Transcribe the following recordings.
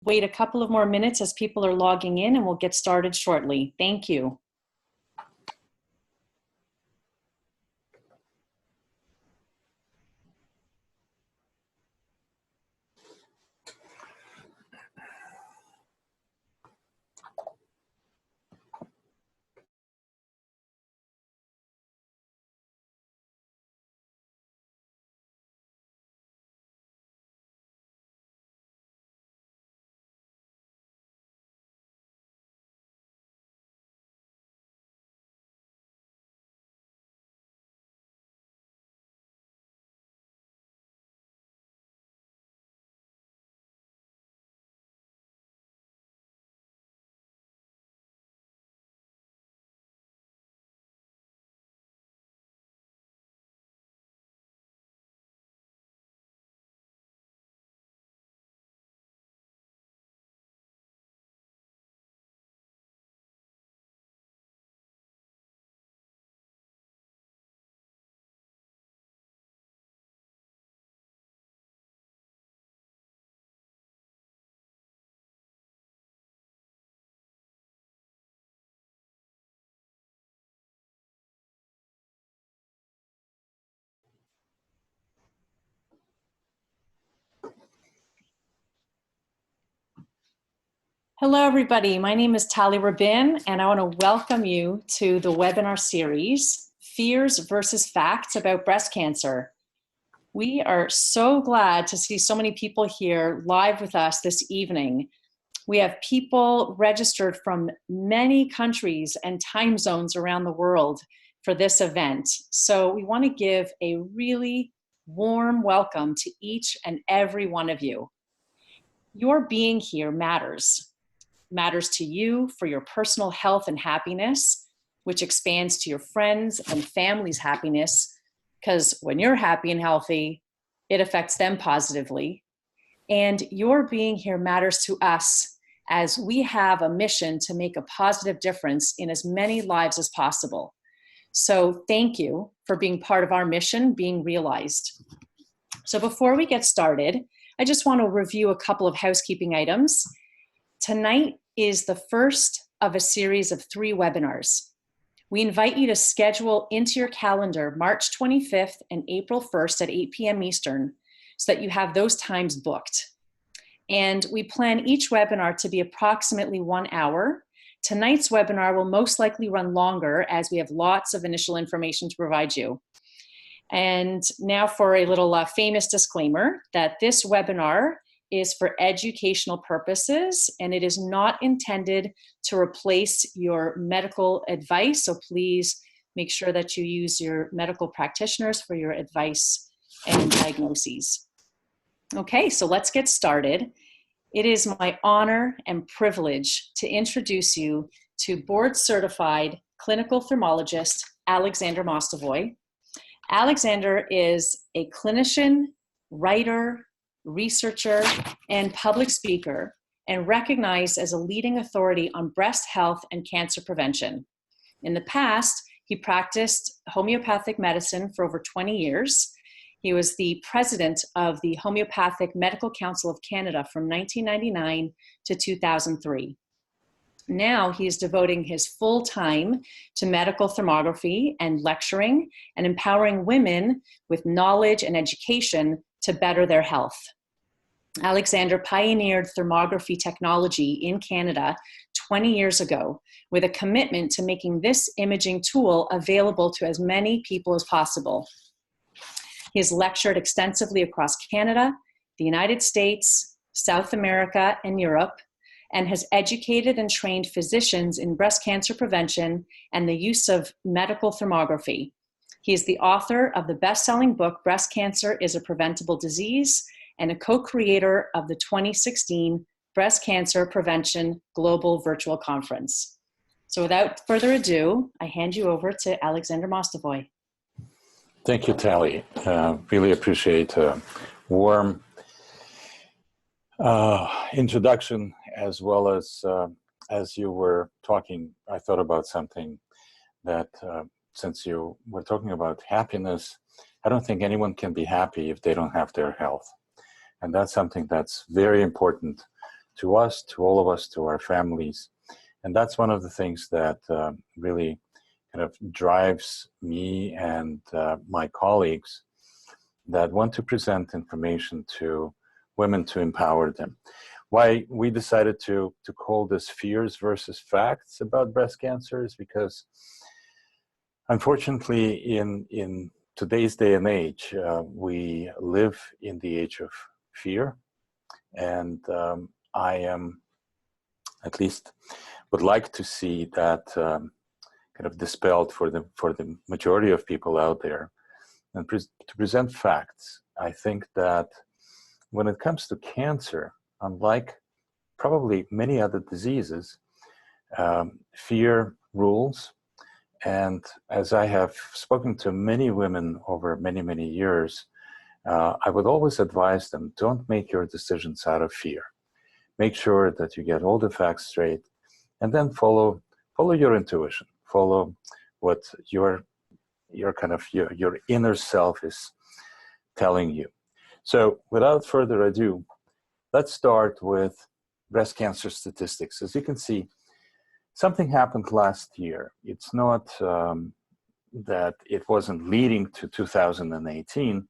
wait a couple of more minutes as people are logging in, and we'll get started shortly. Thank you. Hello, everybody. My name is Tali Rabin, and I want to welcome you to the webinar series, Fears versus Facts About Breast Cancer. We are so glad to see so many people here live with us this evening. We have people registered from many countries and time zones around the world for this event. So we want to give a really warm welcome to each and every one of you. Your being here matters to you for your personal health and happiness, which expands to your friends and family's happiness, because when you're happy and healthy, it affects them positively. And your being here matters to us as we have a mission to make a positive difference in as many lives as possible. So thank you for being part of our mission being realized. So before we get started, I just want to review a couple of housekeeping items. Tonight is the first of a series of 3 webinars. We invite you to schedule into your calendar March 25th and April 1st at 8 p.m. Eastern so that you have those times booked. And we plan each webinar to be approximately 1 hour. Tonight's webinar will most likely run longer as we have lots of initial information to provide you. And now for a little famous disclaimer that this webinar is for educational purposes, and it is not intended to replace your medical advice. So please make sure that you use your medical practitioners for your advice and diagnoses. Okay, so let's get started. It is my honor and privilege to introduce you to board-certified clinical thermologist, Alexander Mastavoy. Alexander is a clinician, writer, researcher, and public speaker, and recognized as a leading authority on breast health and cancer prevention. In the past, he practiced homeopathic medicine for over 20 years. He was the president of the Homeopathic Medical Council of Canada from 1999 to 2003. Now he is devoting his full time to medical thermography and lecturing and empowering women with knowledge and education to better their health. Alexander pioneered thermography technology in Canada 20 years ago with a commitment to making this imaging tool available to as many people as possible. He has lectured extensively across Canada, the United States, South America, and Europe, and has educated and trained physicians in breast cancer prevention and the use of medical thermography. He is the author of the best-selling book, Breast Cancer is a Preventable Disease, and a co-creator of the 2016 Breast Cancer Prevention Global Virtual Conference. So without further ado, I hand you over to Alexander Mastavoy. Thank you, Tali. Really appreciate a warm introduction, as well as you were talking, I thought about something that since you were talking about happiness, I don't think anyone can be happy if they don't have their health. And that's something that's very important to us, to all of us, to our families. And that's one of the things that really kind of drives me and my colleagues that want to present information to women to empower them. Why we decided to call this fears versus facts about breast cancer is because, unfortunately, in today's day and age, we live in the age of fear, and I am, at least, would like to see that kind of dispelled for the majority of people out there, and to present facts. I think that when it comes to cancer, unlike probably many other diseases, fear rules. And as I have spoken to many women over many, many years, I would always advise them, don't make your decisions out of fear. Make sure that you get all the facts straight, and then follow your intuition, follow what your inner self is telling you. So without further ado, let's start with breast cancer statistics. As you can see, something happened last year. It's not that it wasn't leading to 2018,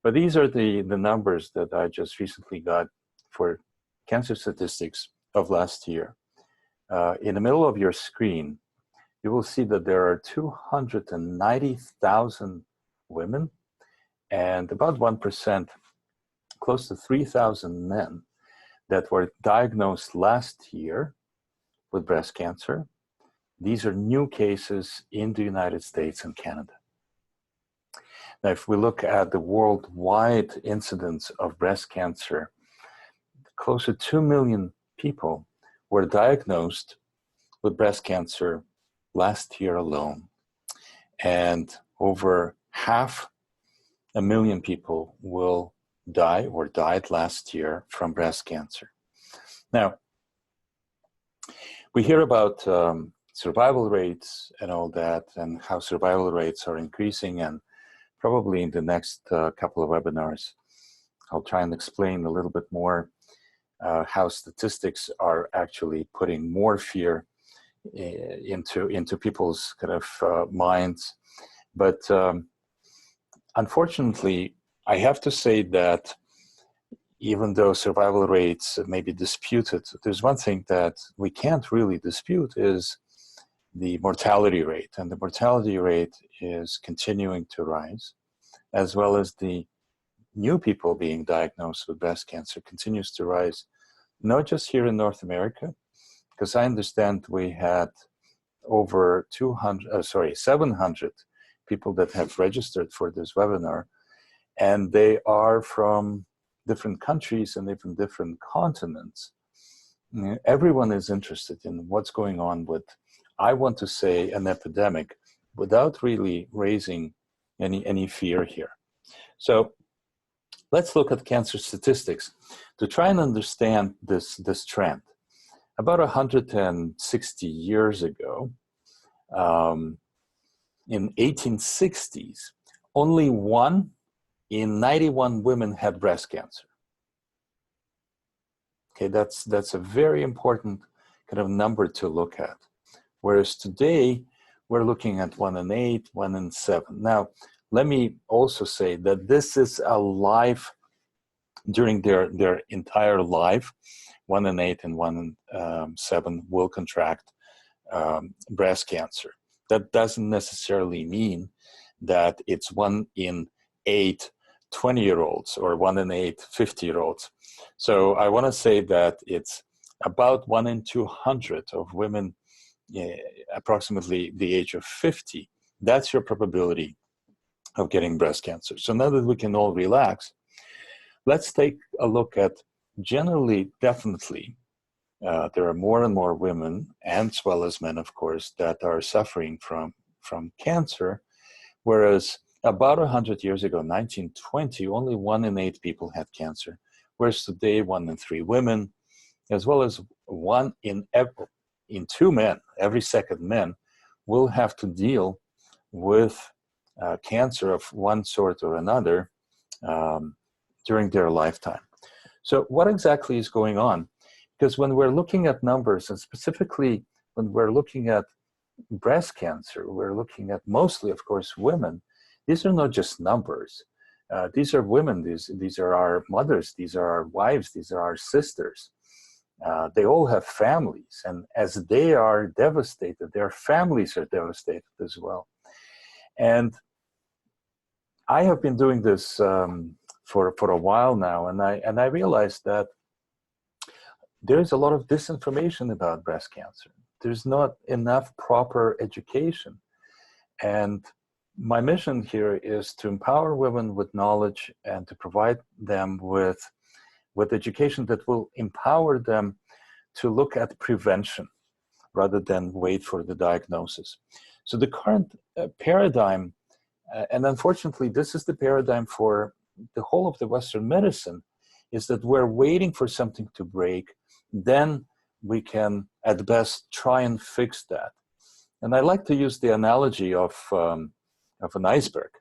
but these are the numbers that I just recently got for cancer statistics of last year. In the middle of your screen, you will see that there are 290,000 women and about 1%, close to 3,000 men that were diagnosed last year with breast cancer. These are new cases in the United States and Canada. Now, if we look at the worldwide incidence of breast cancer, close to 2 million people were diagnosed with breast cancer last year alone. And over 500,000 people will die or died last year from breast cancer. Now, we hear about survival rates and all that, and how survival rates are increasing, and probably in the next couple of webinars, I'll try and explain a little bit more how statistics are actually putting more fear into people's kind of minds. But unfortunately, I have to say that even though survival rates may be disputed, there's one thing that we can't really dispute is the mortality rate. And the mortality rate is continuing to rise, as well as the new people being diagnosed with breast cancer continues to rise, not just here in North America, because I understand we had over 700 people that have registered for this webinar, and they are from different countries and even different continents. Everyone is interested in what's going on with, I want to say, an epidemic, without really raising any fear here. So let's look at cancer statistics to try and understand this trend. About 160 years ago, in 1860s, only 1 in 91 women had breast cancer. Okay, that's a very important kind of number to look at. Whereas today, we're looking at 1 in 8, 1 in 7. Now, let me also say that this is a life, during their entire life, 1 in 8 and 1 in 7 will contract breast cancer. That doesn't necessarily mean that it's 1 in 8 20-year-olds or 1 in 8 50-year-olds. So I want to say that it's about 1 in 200 of women, approximately the age of 50. That's your probability of getting breast cancer. So now that we can all relax, let's take a look at generally, definitely, there are more and more women, as well as men, of course, that are suffering from cancer, whereas about 100 years ago, 1920, only 1 in 8 people had cancer, whereas today 1 in 3 women, as well as 1 in 2 men, every second man, will have to deal with cancer of one sort or another during their lifetime. So what exactly is going on? Because when we're looking at numbers, and specifically when we're looking at breast cancer, we're looking at mostly, of course, women. These are not just numbers. These are women, these are our mothers, these are our wives, these are our sisters. They all have families, and as they are devastated, their families are devastated as well. And I have been doing this for a while now, and I realized that there's a lot of disinformation about breast cancer. There's not enough proper education. And my mission here is to empower women with knowledge and to provide them with education that will empower them to look at prevention rather than wait for the diagnosis. So the current paradigm, and unfortunately this is the paradigm for the whole of the Western medicine, is that we're waiting for something to break, then we can at best try and fix that. And I like to use the analogy of an iceberg.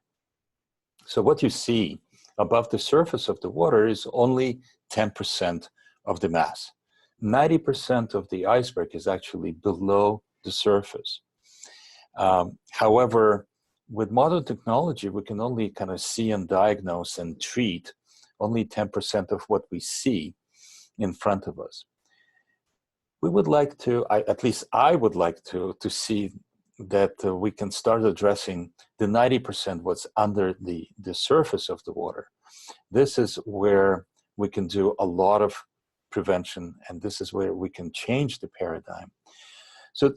So what you see above the surface of the water is only 10% of the mass. 90% of the iceberg is actually below the surface. However, with modern technology, we can only kind of see and diagnose and treat only 10% of what we see in front of us. We would like to, at least I would like to see that we can start addressing the 90% what's under the surface of the water. This is where we can do a lot of prevention, and this is where we can change the paradigm. So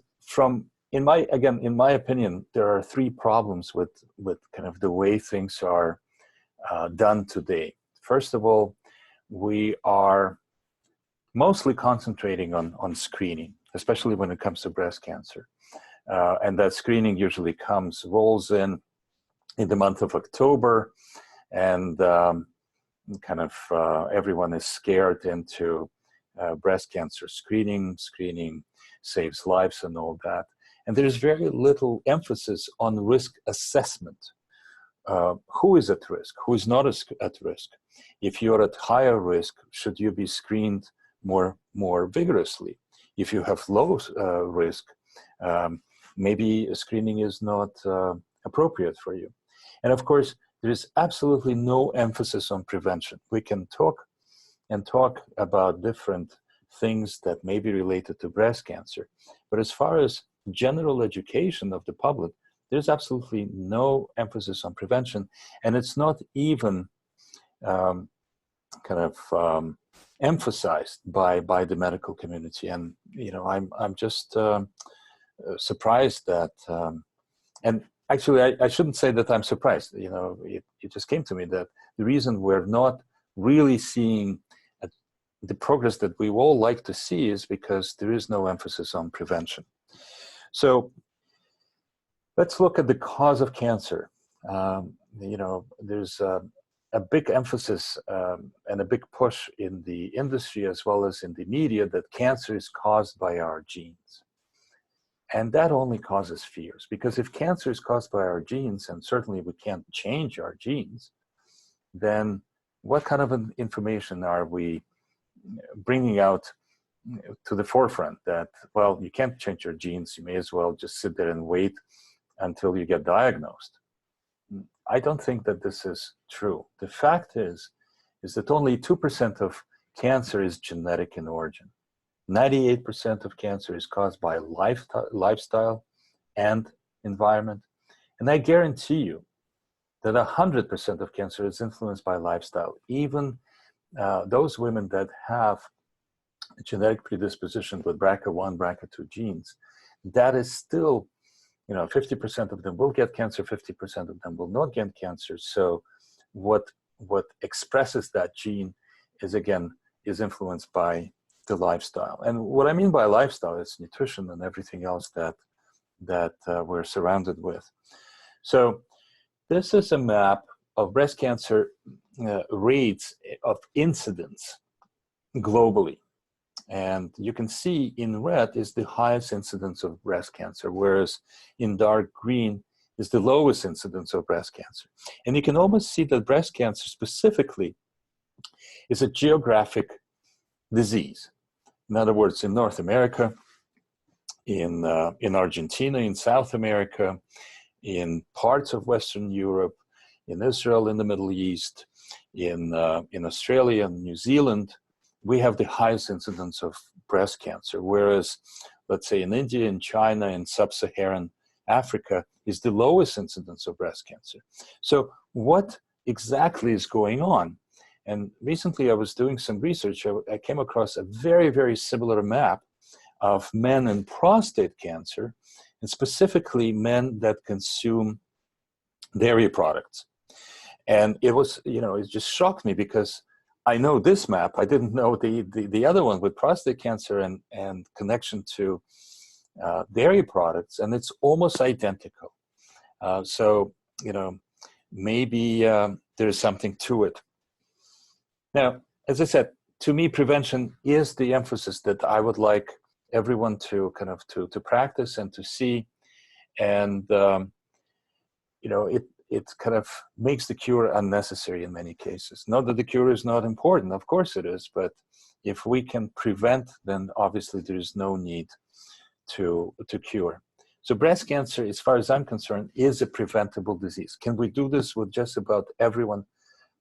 in my opinion, there are three problems with kind of the way things are done today. First of all, we are mostly concentrating on screening, especially when it comes to breast cancer. And that screening usually rolls in the month of October, and everyone is scared into breast cancer screening. Screening saves lives and all that. And there's very little emphasis on risk assessment. Who is at risk? Who is not at risk? If you're at higher risk, should you be screened more vigorously? If you have low risk, maybe screening is not appropriate for you. And of course, there is absolutely no emphasis on prevention. We can talk about different things that may be related to breast cancer, but as far as general education of the public, there's absolutely no emphasis on prevention, and it's not even emphasized by the medical community. And I'm just surprised that, and actually I shouldn't say that I'm surprised. It just came to me that the reason we're not really seeing the progress that we all like to see is because there is no emphasis on prevention. So let's look at the cause of cancer. There's a big emphasis and a big push in the industry as well as in the media that cancer is caused by our genes. And that only causes fears, because if cancer is caused by our genes, and certainly we can't change our genes, then what kind of information are we bringing out to the forefront that, well, you can't change your genes, you may as well just sit there and wait until you get diagnosed? I don't think that this is true. The fact is that only 2% of cancer is genetic in origin. 98% of cancer is caused by lifestyle and environment. And I guarantee you that 100% of cancer is influenced by lifestyle. Even those women that have a genetic predisposition with BRCA1, BRCA2 genes, that is still, 50% of them will get cancer, 50% of them will not get cancer. So what expresses that gene is influenced by the lifestyle. And what I mean by lifestyle is nutrition and everything else that we're surrounded with. So this is a map of breast cancer rates of incidence globally. And you can see in red is the highest incidence of breast cancer, whereas in dark green is the lowest incidence of breast cancer. And you can almost see that breast cancer specifically is a geographic disease, In other words, in North America, in Argentina, in South America, in parts of Western Europe, in Israel, in the Middle East, in Australia and New Zealand, we have the highest incidence of breast cancer, whereas, let's say, in India, in China, in sub-Saharan Africa, is the lowest incidence of breast cancer. So what exactly is going on? And recently I was doing some research. I came across a very, very similar map of men and prostate cancer, and specifically men that consume dairy products. And it was, it just shocked me because I know this map. I didn't know the other one with prostate cancer and connection to dairy products, and it's almost identical. So, maybe there's something to it. Now, as I said, to me, prevention is the emphasis that I would like everyone to kind of to practice and to see. And, it kind of makes the cure unnecessary in many cases. Not that the cure is not important, of course it is, but if we can prevent, then obviously there is no need to cure. So breast cancer, as far as I'm concerned, is a preventable disease. Can we do this with just about everyone?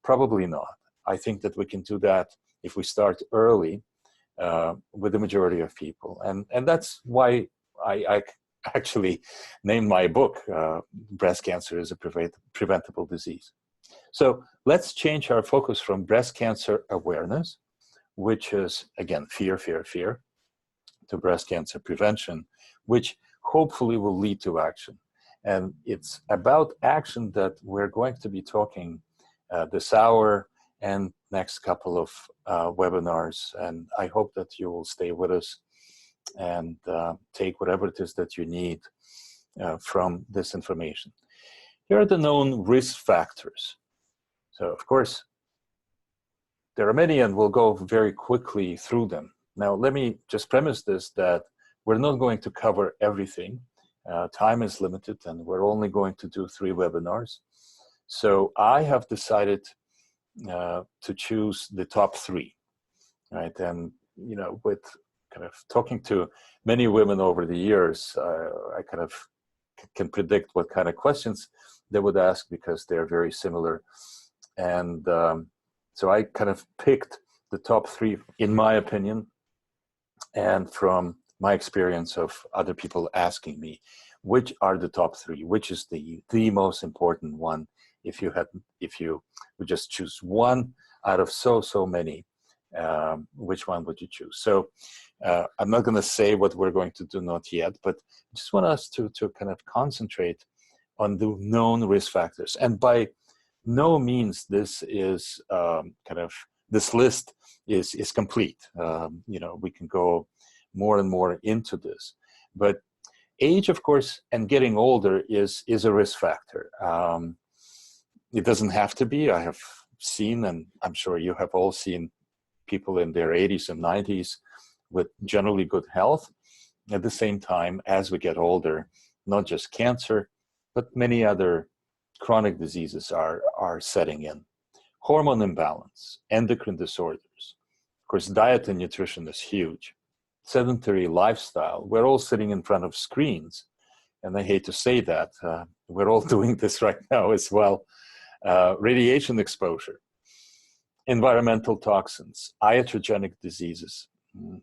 Probably not. I think that we can do that if we start early with the majority of people. And that's why I actually named my book, Breast Cancer is a Preventable Disease. So let's change our focus from breast cancer awareness, which is, again, fear, to breast cancer prevention, which hopefully will lead to action. And it's about action that we're going to be talking this hour and next couple of webinars. And I hope that you will stay with us and take whatever it is that you need from this information. Here are the known risk factors. So, of course, there are many, and we'll go very quickly through them. Now, let me just premise this, that we're not going to cover everything. Time is limited, and we're only going to do 3 webinars. So I have decided to choose the top 3, right? And, with kind of talking to many women over the years, I kind of can predict what kind of questions they would ask because they're very similar. And so I kind of picked the top 3, in my opinion, and from my experience of other people asking me, which are the top 3, which is the most important one. If you would just choose one out of so many, which one would you choose? So I'm not going to say what we're going to do, not yet, but I just want us to kind of concentrate on the known risk factors. And by no means this is this list is complete. We can go more and more into this, but age, of course, and getting older is a risk factor. It doesn't have to be. I have seen, and I'm sure you have all seen, people in their 80s and 90s with generally good health. At the same time, as we get older, not just cancer, but many other chronic diseases are setting in. Hormone imbalance, endocrine disorders. Of course, diet and nutrition is huge. Sedentary lifestyle. We're all sitting in front of screens. And I hate to say that. We're all doing this right now as well. Radiation exposure. Environmental toxins. Iatrogenic diseases.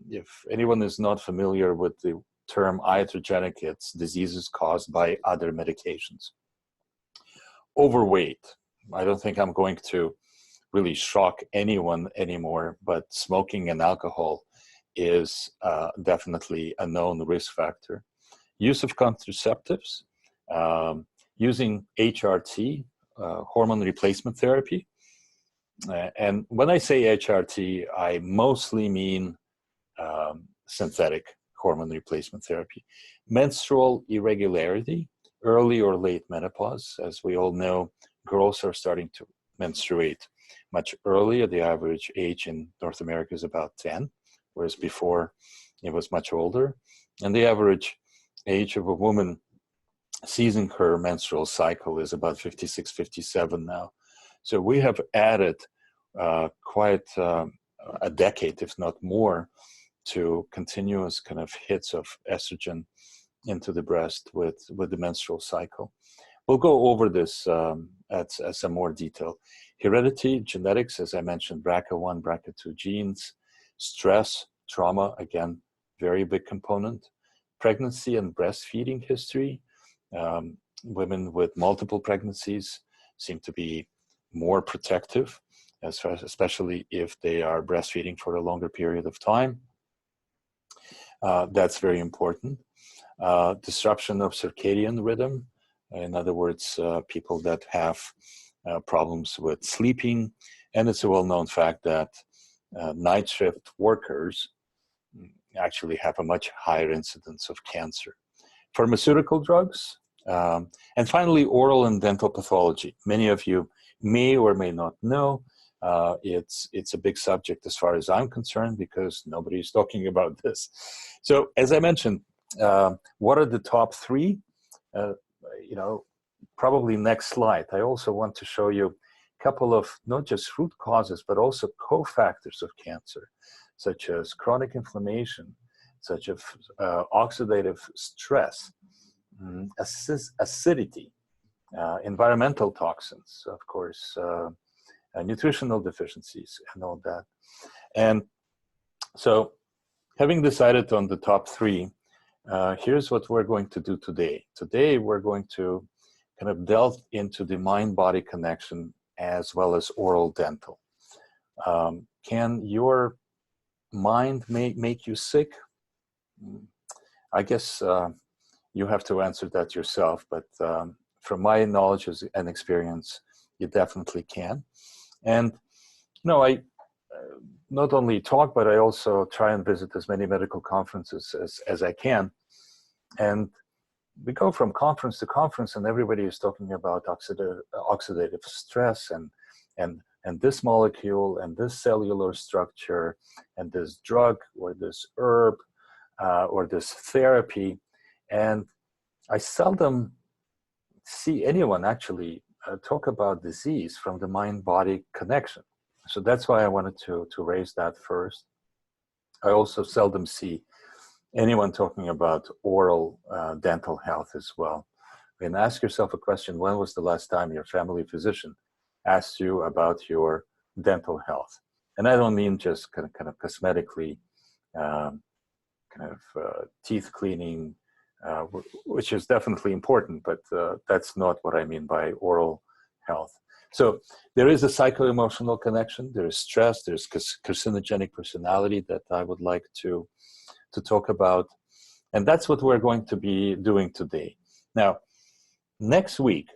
If anyone is not familiar with the term iatrogenic, it's diseases caused by other medications. Overweight. I don't think I'm going to really shock anyone anymore, but smoking and alcohol is definitely a known risk factor. Use of contraceptives, using HRT, hormone replacement therapy. And when I say HRT, I mostly mean synthetic hormone replacement therapy. Menstrual irregularity, early or late menopause. As we all know, girls are starting to menstruate much earlier. The average age in North America is about 10, whereas before it was much older. And the average age of a woman seizing her menstrual cycle is about 56, 57 now. So we have added quite a decade, if not more, to continuous kind of hits of estrogen into the breast with the menstrual cycle. We'll go over this at some more detail. Heredity, genetics, as I mentioned, BRCA1, BRCA2 genes, stress, trauma, again, very big component. Pregnancy and breastfeeding history. Women with multiple pregnancies seem to be more protective, especially if they are breastfeeding for a longer period of time. That's very important. Disruption of circadian rhythm. In other words, people that have problems with sleeping. And it's a well-known fact that night shift workers actually have a much higher incidence of cancer. Pharmaceutical drugs. And finally, oral and dental pathology. Many of you may or may not know. It's a big subject as far as I'm concerned because nobody's talking about this. So as I mentioned, what are the top three? Probably next slide. I also want to show you a couple of not just root causes, but also cofactors of cancer, such as chronic inflammation, such as oxidative stress, acidity, environmental toxins, of course, nutritional deficiencies and all that. And so having decided on the top three, here's what we're going to do today. Today, we're going to kind of delve into the mind-body connection as well as oral dental. Can your mind make you sick? I guess you have to answer that yourself, but from my knowledge and experience, you definitely can. And I not only talk, but I also try and visit as many medical conferences as I can. And we go from conference to conference, and everybody is talking about oxidative stress and this molecule and this cellular structure and this drug or this herb or this therapy. And I seldom see anyone actually talk about disease from the mind-body connection. So that's why I wanted to raise that first. I also seldom see anyone talking about oral dental health as well. And ask yourself a question: when was the last time your family physician asked you about your dental health? And I don't mean just kind of cosmetically, teeth cleaning, which is definitely important, but that's not what I mean by oral health. So there is a psycho-emotional connection. There is stress. There's carcinogenic personality that I would like to talk about. And that's what we're going to be doing today. Now, next week,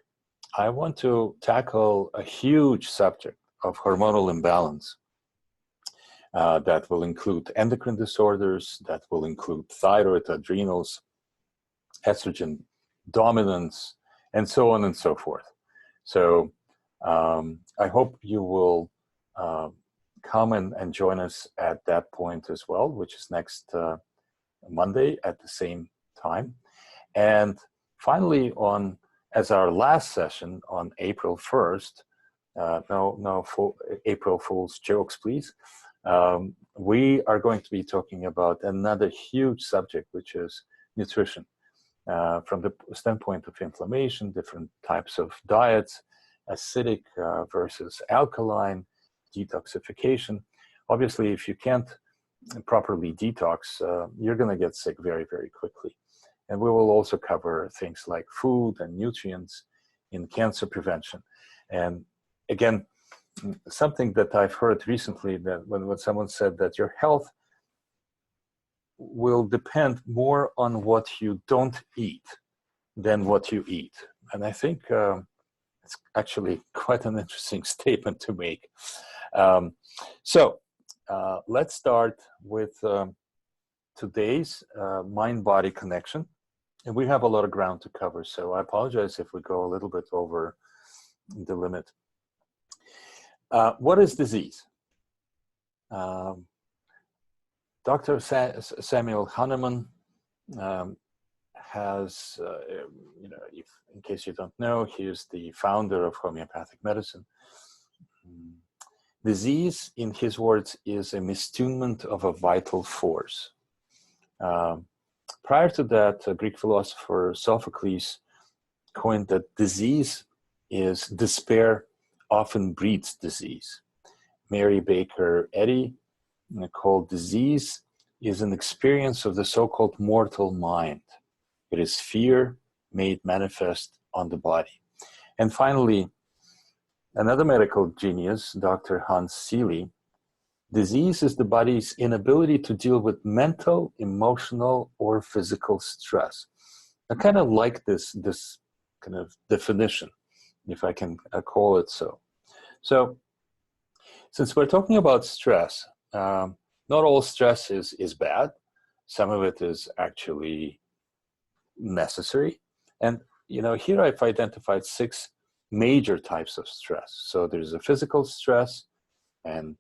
I want to tackle a huge subject of hormonal imbalance that will include endocrine disorders, that will include thyroid, adrenals, estrogen dominance, and so on and so forth. So I hope you will come and join us at that point as well, which is next Monday at the same time. And finally, as our last session on April 1st, April Fool's jokes, please. We are going to be talking about another huge subject, which is nutrition. From the standpoint of inflammation, different types of diets, acidic versus alkaline, detoxification. Obviously, if you can't properly detox, you're going to get sick very, very quickly. And we will also cover things like food and nutrients in cancer prevention. And again, something that I've heard recently, that when someone said that your health will depend more on what you don't eat than what you eat. And I think it's actually quite an interesting statement to make. So let's start with today's mind-body connection. And we have a lot of ground to cover, so I apologize if we go a little bit over the limit. What is disease? Dr. Samuel Hahnemann has, in case you don't know, he is the founder of homeopathic medicine. Disease, in his words, is a mistunement of a vital force. Prior to that, a Greek philosopher Sophocles coined that disease is despair often breeds disease. Mary Baker Eddy called disease is an experience of the so-called mortal mind. It is fear made manifest on the body. And finally, another medical genius, Dr. Hans Seeley, disease is the body's inability to deal with mental, emotional, or physical stress. I kind of like this kind of definition, if I can call it so. So, since we're talking about stress, not all stress is bad. Some of it is actually necessary. And, here I've identified 6 major types of stress. So there's a physical stress, and,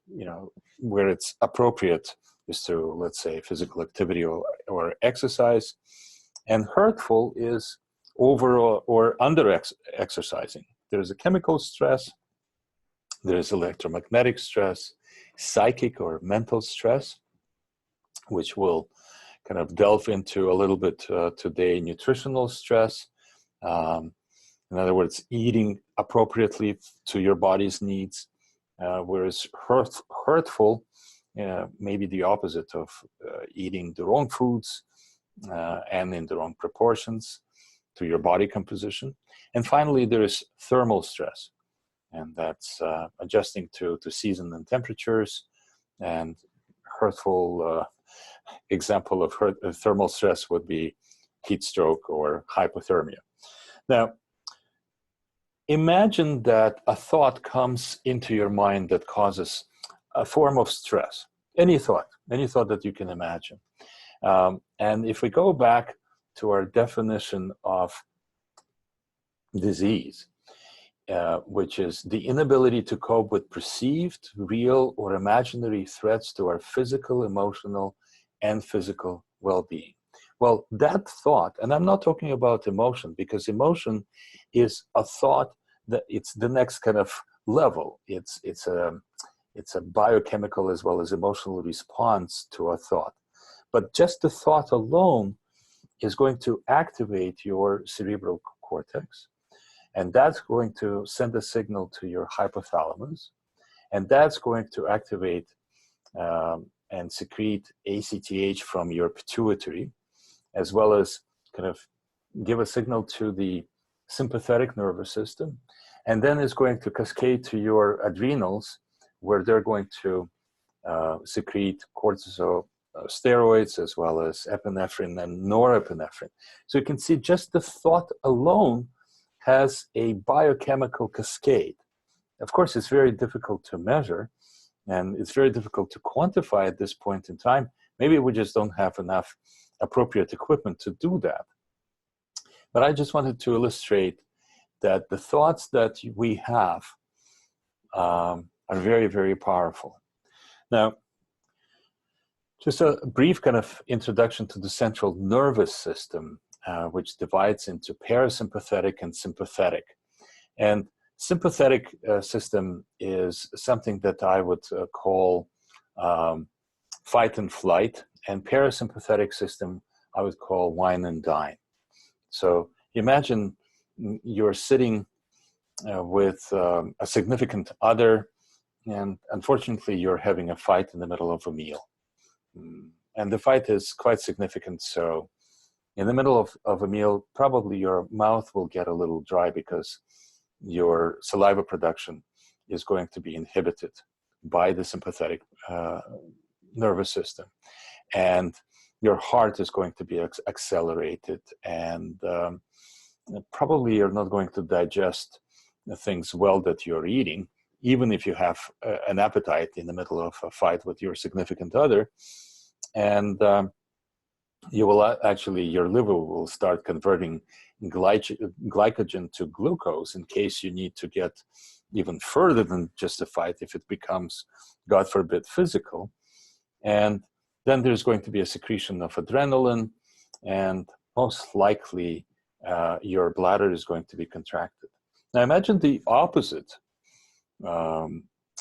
where it's appropriate is through, let's say, physical activity or exercise. And hurtful is over or under exercising. There's a chemical stress, there's electromagnetic stress, psychic or mental stress, which we'll kind of delve into a little bit today, nutritional stress. In other words, eating appropriately to your body's needs, whereas hurtful, maybe the opposite of eating the wrong foods and in the wrong proportions to your body composition. And finally, there is thermal stress, and that's adjusting to season and temperatures. And hurtful example of thermal stress would be heat stroke or hypothermia. Now, imagine that a thought comes into your mind that causes a form of stress. Any thought that you can imagine. And if we go back to our definition of disease, which is the inability to cope with perceived, real, or imaginary threats to our physical, emotional, and physical well-being. Well, that thought, and I'm not talking about emotion, because emotion is a thought that it's the next kind of level. It's a biochemical as well as emotional response to a thought. But just the thought alone is going to activate your cerebral cortex, and that's going to send a signal to your hypothalamus, and that's going to activate and secrete ACTH from your pituitary, as well as kind of give a signal to the sympathetic nervous system, and then it's going to cascade to your adrenals, where they're going to secrete cortisol, steroids, as well as epinephrine and norepinephrine. So you can see just the thought alone has a biochemical cascade. Of course, it's very difficult to measure, and it's very difficult to quantify at this point in time. Maybe we just don't have enough appropriate equipment to do that. But I just wanted to illustrate that the thoughts that we have are very, very powerful. Now, just a brief kind of introduction to the central nervous system, which divides into parasympathetic and sympathetic. And sympathetic system is something that I would call fight and flight, and parasympathetic system I would call wine and dine. So imagine you're sitting with a significant other, and unfortunately you're having a fight in the middle of a meal. And the fight is quite significant, so in the middle of a meal, probably your mouth will get a little dry because your saliva production is going to be inhibited by the sympathetic nervous system. And your heart is going to be accelerated, and probably you're not going to digest the things well that you're eating, even if you have an appetite in the middle of a fight with your significant other. And you will actually, your liver will start converting glycogen to glucose in case you need to get even further than just a fight if it becomes, God forbid, physical. And then there's going to be a secretion of adrenaline, and most likely your bladder is going to be contracted. Now imagine the opposite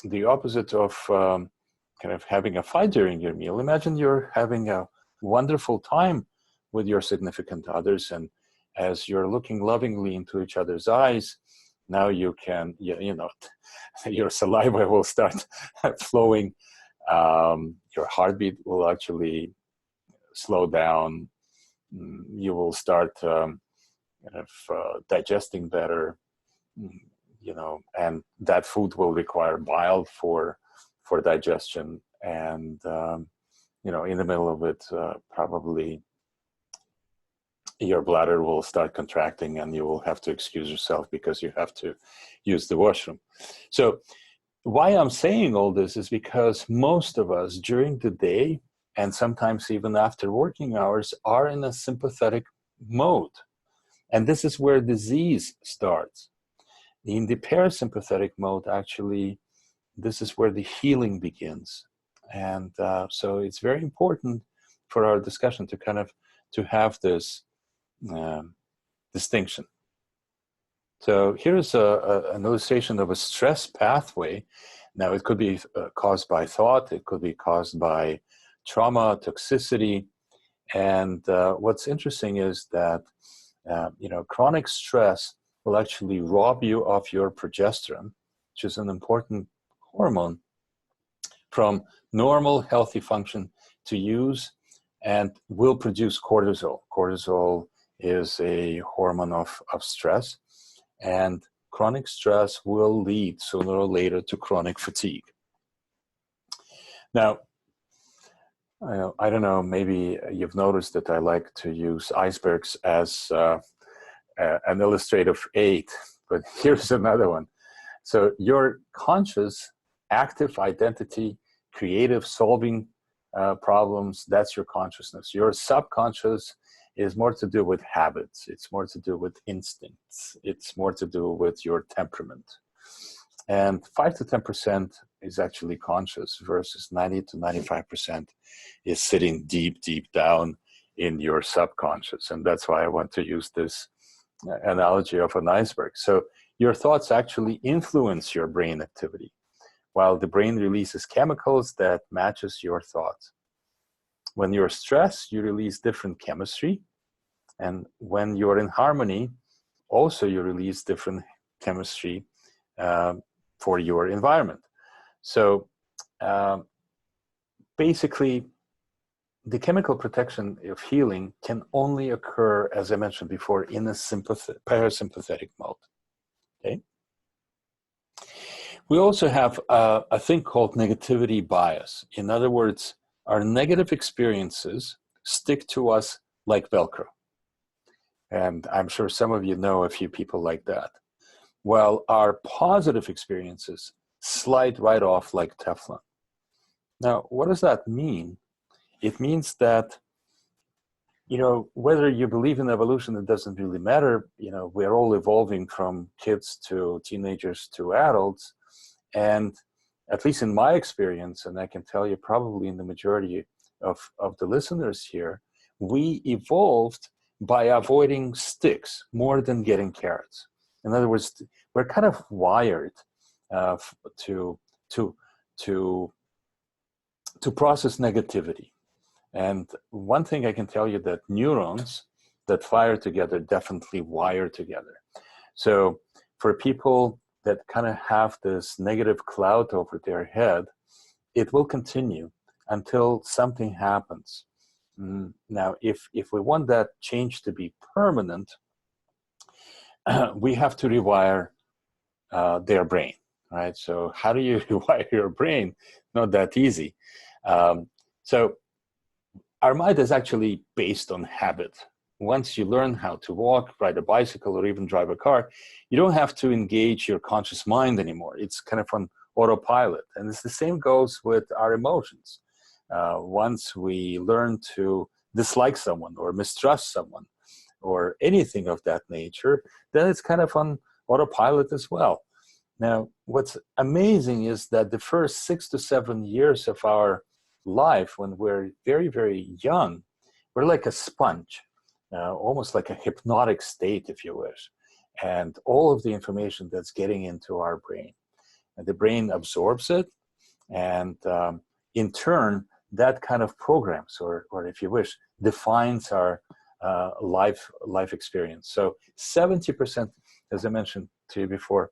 the opposite of kind of having a fight during your meal. Imagine you're having a wonderful time with your significant others, and as you're looking lovingly into each other's eyes, now you can, you know, your saliva will start flowing. Your heartbeat will actually slow down. You will start kind of digesting better, you know, and that food will require bile for digestion. And, you know, in the middle of it, probably your bladder will start contracting and you will have to excuse yourself because you have to use the washroom. So why I'm saying all this is because most of us during the day, and sometimes even after working hours, are in a sympathetic mode. And this is where disease starts. In the parasympathetic mode, actually, this is where the healing begins. And so it's very important for our discussion to kind of to have this distinction. So here's an illustration of a stress pathway. Now, it could be caused by thought, it could be caused by trauma, toxicity. And what's interesting is that, you know, chronic stress will actually rob you of your progesterone, which is an important hormone, from normal healthy function to use, and will produce cortisol. Cortisol is a hormone of stress, and chronic stress will lead sooner or later to chronic fatigue. Now, I don't know, maybe you've noticed that I like to use icebergs as an illustrative aid, but here's another one. So your conscious, active identity, creative solving problems, that's your consciousness. Your subconscious is more to do with habits. It's more to do with instincts. It's more to do with your temperament. And 5 to 10% is actually conscious versus 90 to 95% is sitting deep, deep down in your subconscious. And that's why I want to use this analogy of an iceberg. So your thoughts actually influence your brain activity, while the brain releases chemicals that matches your thoughts. When you're stressed, you release different chemistry. And when you're in harmony, also you release different chemistry for your environment. So basically, the chemical protection of healing can only occur, as I mentioned before, in a parasympathetic mode. Okay. We also have a thing called negativity bias. In other words, our negative experiences stick to us like Velcro. And I'm sure some of you know a few people like that. While our positive experiences slide right off like Teflon. Now, what does that mean? It means that, you know, whether you believe in evolution, it doesn't really matter. You know, we're all evolving from kids to teenagers to adults. And at least in my experience, and I can tell you probably in the majority of the listeners here, we evolved by avoiding sticks more than getting carrots. In other words, we're kind of wired to process negativity. And one thing I can tell you, that neurons that fire together definitely wire together. So for people that kind of have this negative cloud over their head, it will continue until something happens. Now, if we want that change to be permanent, we have to rewire their brain, right? So how do you rewire your brain? Not that easy. So our mind is actually based on habit. Once you learn how to walk, ride a bicycle, or even drive a car, you don't have to engage your conscious mind anymore. It's kind of on autopilot. And it's the same goes with our emotions. Once we learn to dislike someone or mistrust someone or anything of that nature, then it's kind of on autopilot as well. Now, what's amazing is that the first 6 to 7 years of our life, when we're very, very young, we're like a sponge, almost like a hypnotic state, if you wish, and all of the information that's getting into our brain. the brain absorbs it, and in turn, that kind of programs, or if you wish, defines our life experience. So 70%, as I mentioned to you before,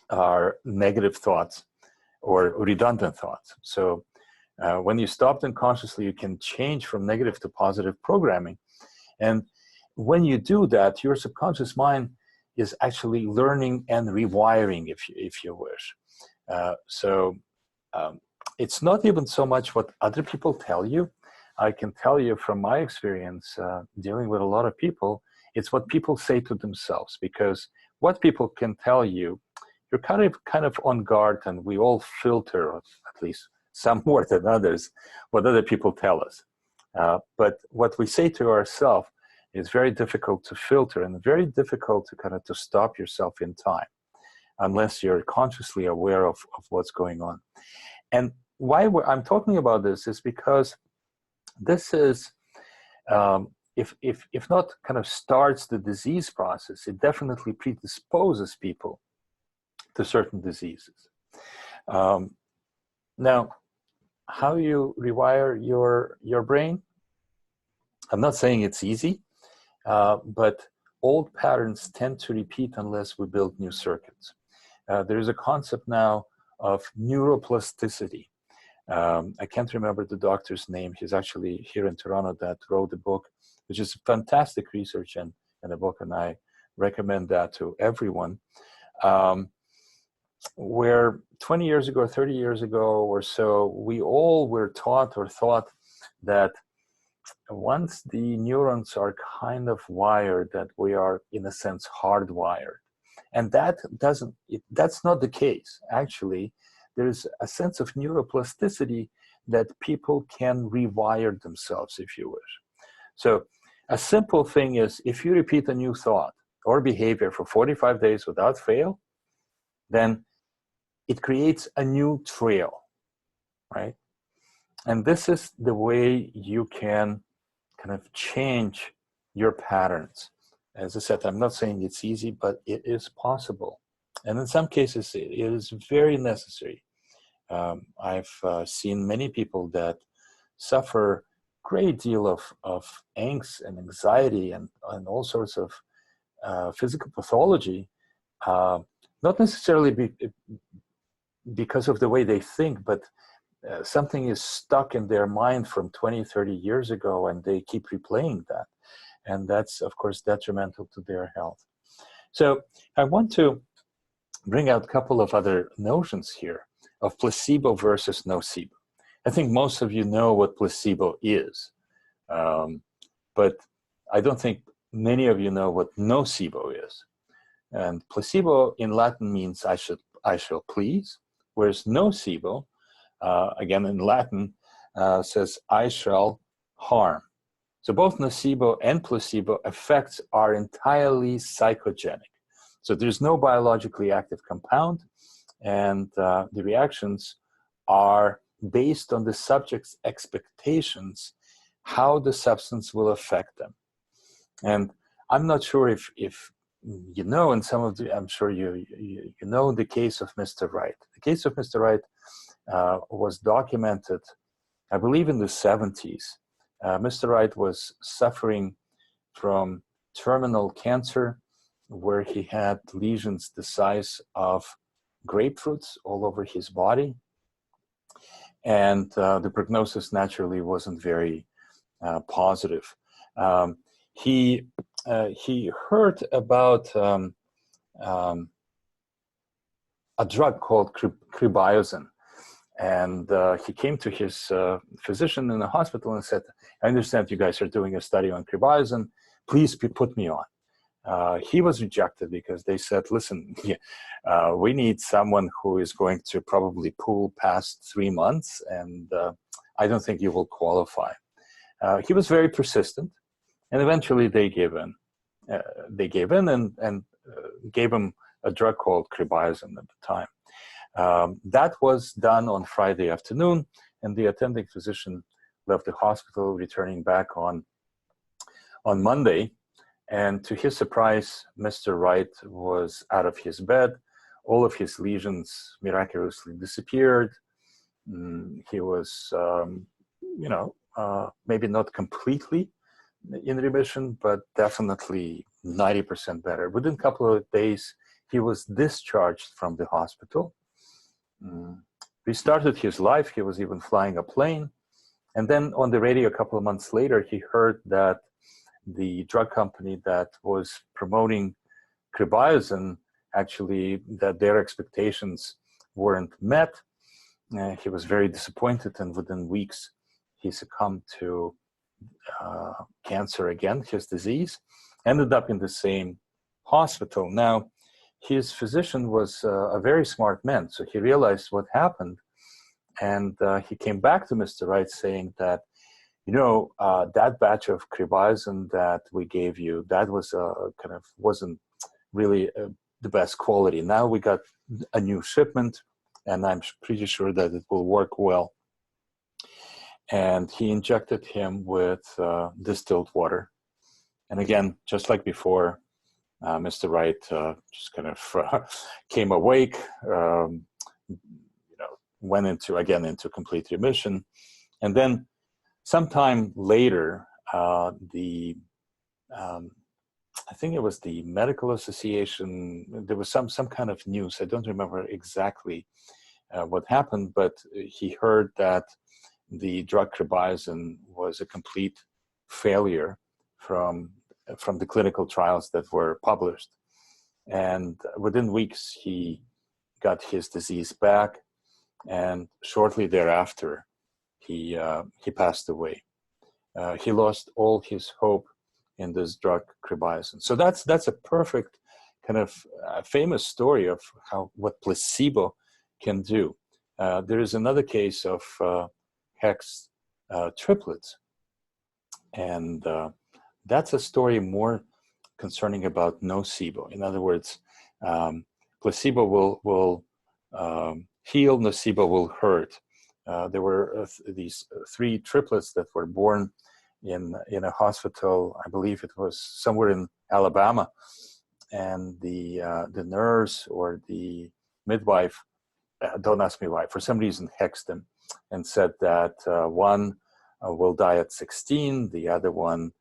are negative thoughts or redundant thoughts. So when you stop them consciously, you can change from negative to positive programming. And when you do that, your subconscious mind is actually learning and rewiring, if you wish. It's not even so much what other people tell you. I can tell you from my experience dealing with a lot of people, it's what people say to themselves, because what people can tell you, you're kind of on guard, and we all filter, at least some more than others, what other people tell us. But what we say to ourselves is very difficult to filter, and very difficult to stop yourself in time, unless you're consciously aware of what's going on. And why I'm talking about this is because this is, if not kind of starts the disease process, it definitely predisposes people to certain diseases. Now, how you rewire your brain? I'm not saying it's easy, but old patterns tend to repeat unless we build new circuits. There's a concept now of neuroplasticity. I can't remember the doctor's name. He's actually here in Toronto that wrote the book, which is fantastic research and a book, and I recommend that to everyone. Where 20 years ago, 30 years ago or so, we all were taught or thought that once the neurons are kind of wired, that we are, in a sense, hardwired. And that's not the case. Actually, there's a sense of neuroplasticity that people can rewire themselves, if you wish. So a simple thing is, if you repeat a new thought or behavior for 45 days without fail, then it creates a new trail, right? And this is the way you can kind of change your patterns. As I said, I'm not saying it's easy, but it is possible. And in some cases, it is very necessary. I've seen many people that suffer a great deal of angst and anxiety and all sorts of physical pathology, not necessarily because of the way they think, but something is stuck in their mind from 20, 30 years ago, and they keep replaying that. And that's, of course, detrimental to their health. So I want to bring out a couple of other notions here of placebo versus nocebo. I think most of you know what placebo is, but I don't think many of you know what nocebo is. And placebo in Latin means I shall please, whereas nocebo, again in Latin, says I shall harm. So both nocebo and placebo effects are entirely psychogenic. So there's no biologically active compound, and the reactions are based on the subject's expectations, how the substance will affect them. And I'm not sure if you know, and some of the, I'm sure you know the case of Mr. Wright. The case of Mr. Wright was documented, I believe, in the 70s. Mr. Wright was suffering from terminal cancer, where he had lesions the size of grapefruits all over his body. And the prognosis naturally wasn't very positive. He heard about a drug called cribiozin. And he came to his physician in the hospital and said, I understand you guys are doing a study on cribiozin. Please put me on. He was rejected because they said, listen, we need someone who is going to probably pull past 3 months, and I don't think you will qualify. He was very persistent, and eventually they gave in. They gave in and gave him a drug called cribiozin at the time. That was done on Friday afternoon, and the attending physician left the hospital, returning back on Monday. And to his surprise, Mr. Wright was out of his bed, all of his lesions miraculously disappeared. He was, maybe not completely in remission, but definitely 90% better. Within a couple of days, he was discharged from the hospital, restarted his life. He was even flying a plane. And then on the radio a couple of months later, he heard that the drug company that was promoting Rewiring, actually, that their expectations weren't met. He was very disappointed, and within weeks, he succumbed to cancer again, his disease, ended up in the same hospital. Now, his physician was a very smart man, so he realized what happened, and he came back to Mr. Wright saying that, that batch of Rewiring that we gave you, that was wasn't really the best quality. Now we got a new shipment, and I'm pretty sure that it will work well. And he injected him with distilled water. And again, just like before, Mr. Wright just kind of came awake, went into complete remission. And then sometime later, I think it was the medical association, there was some kind of news. I don't remember exactly what happened, but he heard that the drug Rewiring was a complete failure from the clinical trials that were published. And within weeks, he got his disease back, and shortly thereafter, he passed away. He lost all his hope in this drug Rewiring. So that's a perfect kind of famous story of what placebo can do. There is another case of hex triplets, and that's a story more concerning about nocebo. In other words, placebo will heal, nocebo will hurt. There were these three triplets that were born in a hospital. I believe it was somewhere in Alabama, and the nurse or the midwife, don't ask me why, for some reason hexed them and said that one will die at 16, the other one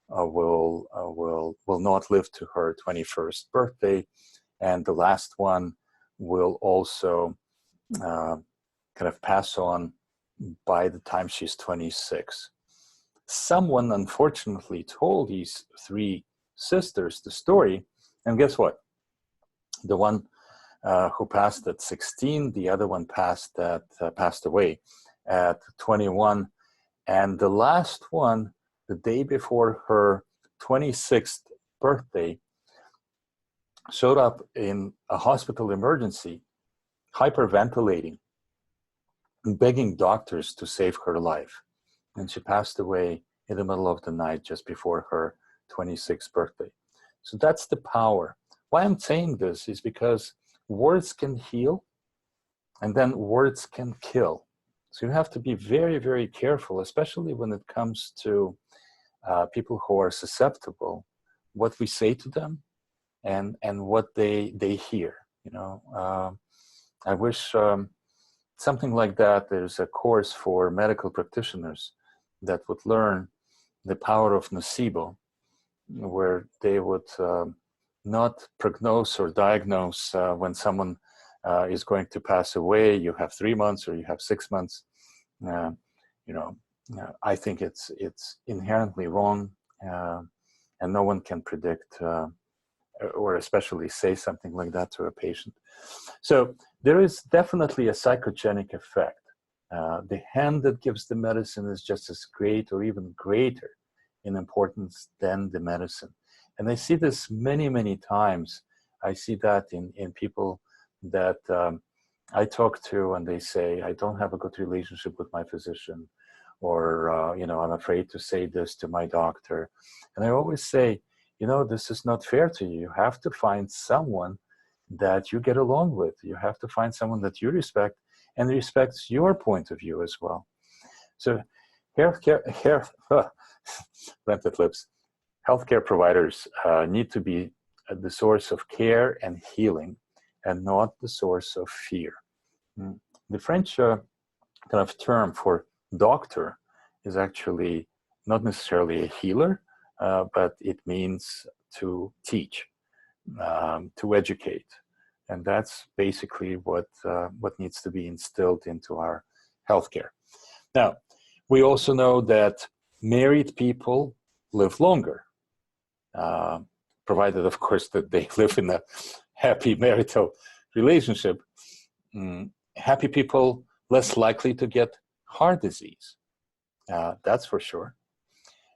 will not live to her 21st birthday, and the last one will also kind of pass on by the time she's 26. Someone unfortunately told these three sisters the story, and guess what? The one who passed at 16, the other one passed away at 21, and the last one, the day before her 26th birthday, showed up in a hospital emergency, hyperventilating, begging doctors to save her life. And she passed away in the middle of the night just before her 26th birthday. So that's the power. Why I'm saying this is because words can heal, and then words can kill. So you have to be very, very careful, especially when it comes to people who are susceptible, what we say to them and what they hear. I wish something like that. There's a course for medical practitioners that would learn the power of nocebo, where they would not prognose or diagnose when someone is going to pass away. You have 3 months or you have 6 months. I think it's inherently wrong, and no one can predict or especially say something like that to a patient. So there is definitely a psychogenic effect. The hand that gives the medicine is just as great or even greater in importance than the medicine. And I see this many, many times. I see that in people that I talk to, and they say, I don't have a good relationship with my physician, or, I'm afraid to say this to my doctor. And I always say, this is not fair to you. You have to find someone that you get along with. You have to find someone that you respect and respects your point of view as well. So rented lips. Healthcare providers need to be the source of care and healing. and not the source of fear. The French kind of term for doctor is actually not necessarily a healer, but it means to teach, to educate. And that's basically what needs to be instilled into our healthcare. Now, we also know that married people live longer, provided, of course, that they live in a happy marital relationship. Happy people less likely to get heart disease, that's for sure.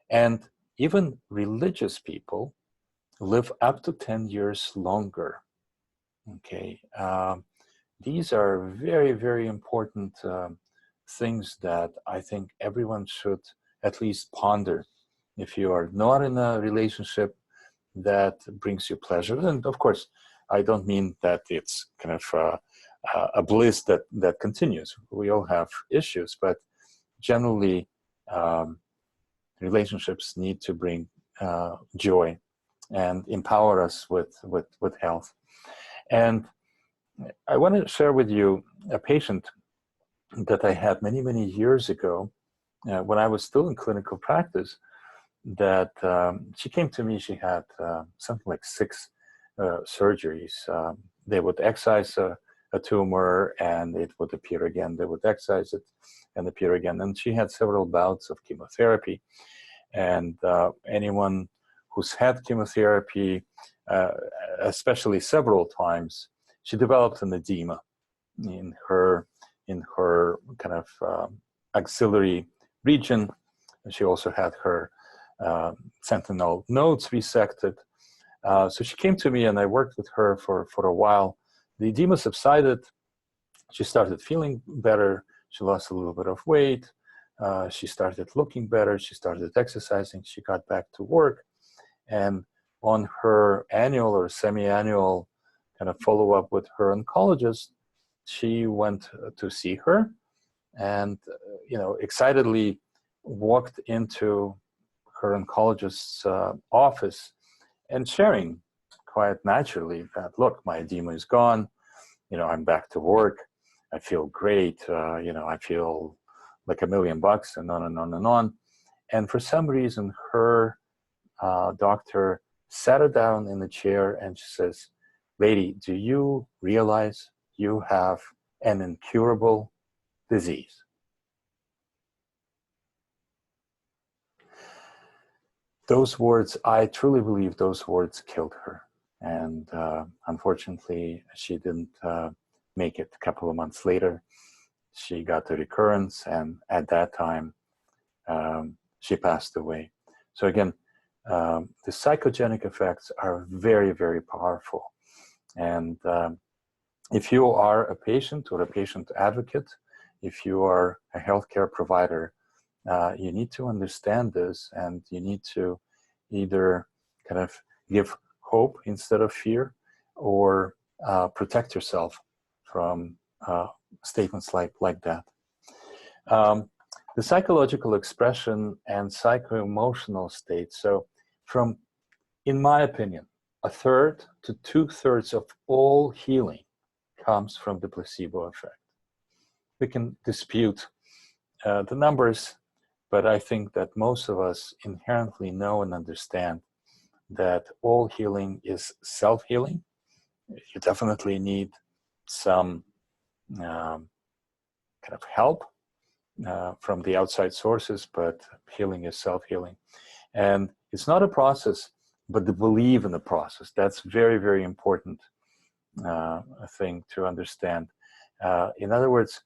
And even religious people live up to 10 years longer. Okay, these are very, very important things that I think everyone should at least ponder. If you are not in a relationship that brings you pleasure, and of course, I don't mean that it's kind of a bliss that continues. We all have issues, but generally, relationships need to bring joy and empower us with health. And I want to share with you a patient that I had many, many years ago when I was still in clinical practice, that she came to me. She had something like 6 surgeries. They would excise a tumor and it would appear again. They would excise it and appear again. And she had several bouts of chemotherapy. And anyone who's had chemotherapy, especially several times, she developed an edema in her kind of axillary region. And she also had her sentinel nodes resected. So she came to me and I worked with her for a while. The edema subsided. She started feeling better. She lost a little bit of weight. She started looking better. She started exercising. She got back to work. And on her annual or semi-annual kind of follow-up with her oncologist, she went to see her and, excitedly walked into her oncologist's office and sharing quite naturally that, look, my edema is gone. I'm back to work. I feel great. I feel like $1 million and on and on and on. And for some reason, her doctor sat her down in the chair and she says, lady, do you realize you have an incurable disease? Those words, I truly believe those words killed her. And unfortunately, she didn't make it. A couple of months later, she got a recurrence, and at that time, she passed away. So again, the psychogenic effects are very, very powerful. And if you are a patient or a patient advocate, if you are a healthcare provider, you need to understand this, and you need to either kind of give hope instead of fear, or protect yourself from statements like that. The psychological expression and psycho-emotional state. So in my opinion, 1/3 to 2/3 of all healing comes from the placebo effect. We can dispute the numbers, but I think that most of us inherently know and understand that all healing is self-healing. You definitely need some kind of help from the outside sources, but healing is self-healing. And it's not a process, but to believe in the process. That's very, very important thing to understand. In other words,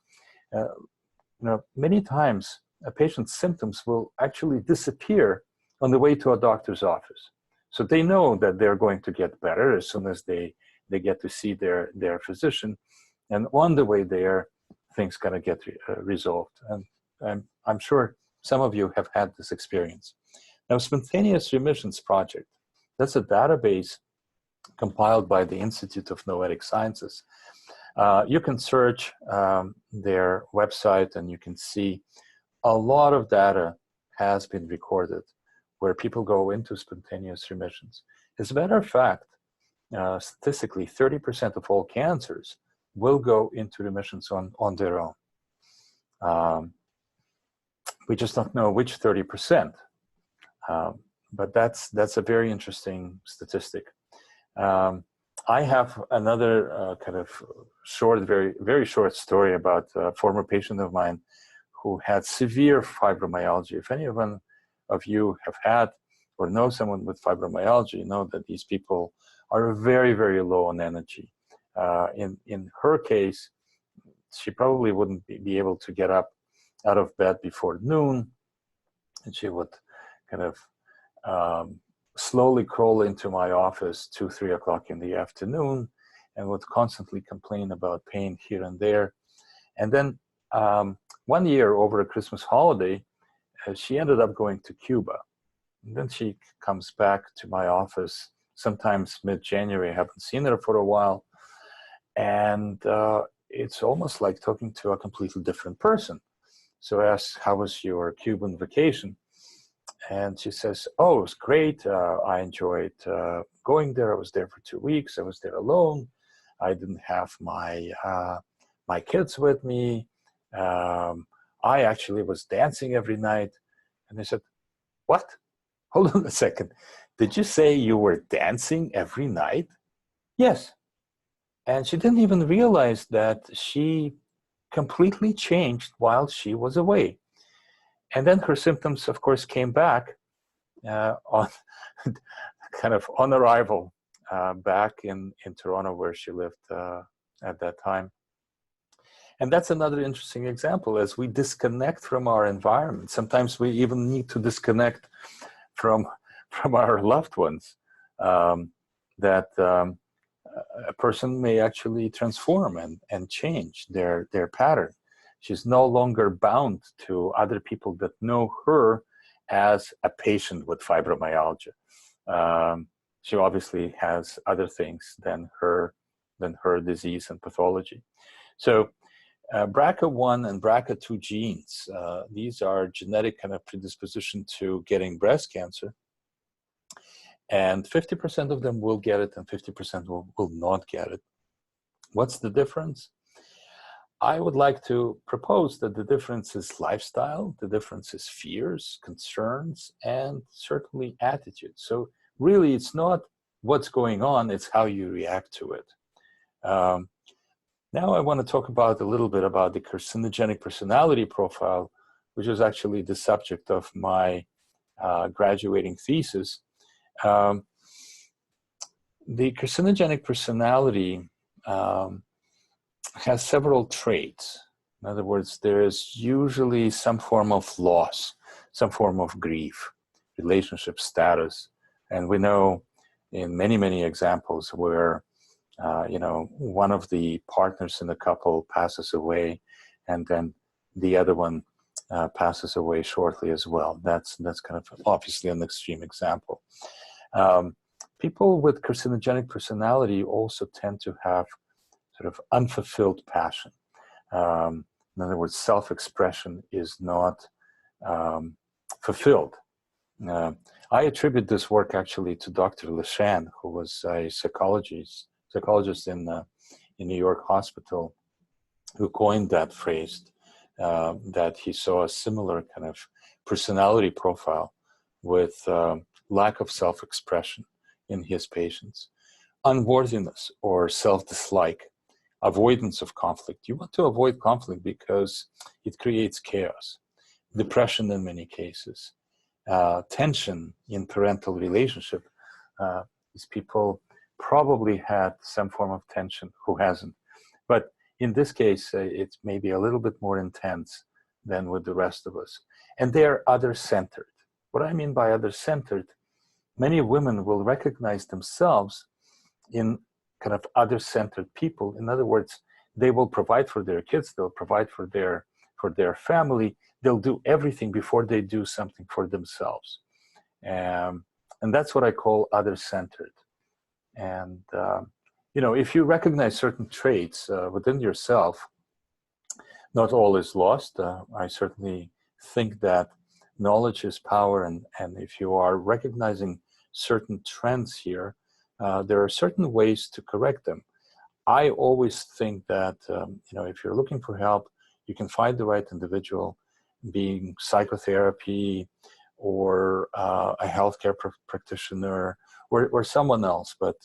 many times a patient's symptoms will actually disappear on the way to a doctor's office. So they know that they're going to get better as soon as they get to see their physician. And on the way there, things gonna get resolved. And I'm sure some of you have had this experience. Now, Spontaneous Remissions Project, that's a database compiled by the Institute of Noetic Sciences. You can search their website and you can see a lot of data has been recorded where people go into spontaneous remissions. As a matter of fact, statistically 30% of all cancers will go into remissions on their own. We just don't know which 30%, but that's a very interesting statistic. I have another kind of short, very short story about a former patient of mine who had severe fibromyalgia. If any of you have had or know someone with fibromyalgia, you know that these people are very, very low on energy. In her case, she probably wouldn't be able to get up out of bed before noon, and she would kind of slowly crawl into my office 2, 3 o'clock in the afternoon and would constantly complain about pain here and there. And then one year over a Christmas holiday, she ended up going to Cuba. And then she comes back to my office sometimes mid-January. I haven't seen her for a while. And it's almost like talking to a completely different person. So I asked, how was your Cuban vacation? And she says, oh, it was great. I enjoyed going there. I was there for 2 weeks. I was there alone. I didn't have my kids with me. I actually was dancing every night. And I said, what? Hold on a second. Did you say you were dancing every night? Yes. And she didn't even realize that she completely changed while she was away. And then her symptoms, of course, came back on kind of on arrival back in Toronto, where she lived at that time. And that's another interesting example. As we disconnect from our environment, sometimes we even need to disconnect from our loved ones, that a person may actually transform and change their pattern. She's no longer bound to other people that know her as a patient with fibromyalgia. She obviously has other things than her disease and pathology. So BRCA1 and BRCA2 genes, these are genetic kind of predisposition to getting breast cancer. And 50% of them will get it and 50% will not get it. What's the difference? I would like to propose that the difference is lifestyle, the difference is fears, concerns, and certainly attitude. So really, it's not what's going on, it's how you react to it. Now I want to talk a little bit about the carcinogenic personality profile, which is actually the subject of my graduating thesis. The carcinogenic personality has several traits. In other words, there is usually some form of loss, some form of grief, relationship status. And we know in many, many examples where, one of the partners in the couple passes away and then the other one passes away shortly as well. That's kind of obviously an extreme example. People with carcinogenic personality also tend to have sort of unfulfilled passion. In other words, self-expression is not fulfilled. I attribute this work actually to Dr. Leshan, who was a psychologist in New York Hospital, who coined that phrase, that he saw a similar kind of personality profile with lack of self-expression in his patients. Unworthiness or self-dislike, avoidance of conflict. You want to avoid conflict because it creates chaos, depression in many cases, tension in parental relationship. These people probably had some form of tension, who hasn't? But in this case, it's maybe a little bit more intense than with the rest of us. And they're other-centered. What I mean by other-centered, many women will recognize themselves in kind of other-centered people. In other words, they will provide for their kids, they'll provide for their family, they'll do everything before they do something for themselves. And that's what I call other-centered. And, if you recognize certain traits within yourself, not all is lost. I certainly think that knowledge is power, and if you are recognizing certain trends here, there are certain ways to correct them. I always think that, if you're looking for help, you can find the right individual, being psychotherapy or a healthcare practitioner or someone else. But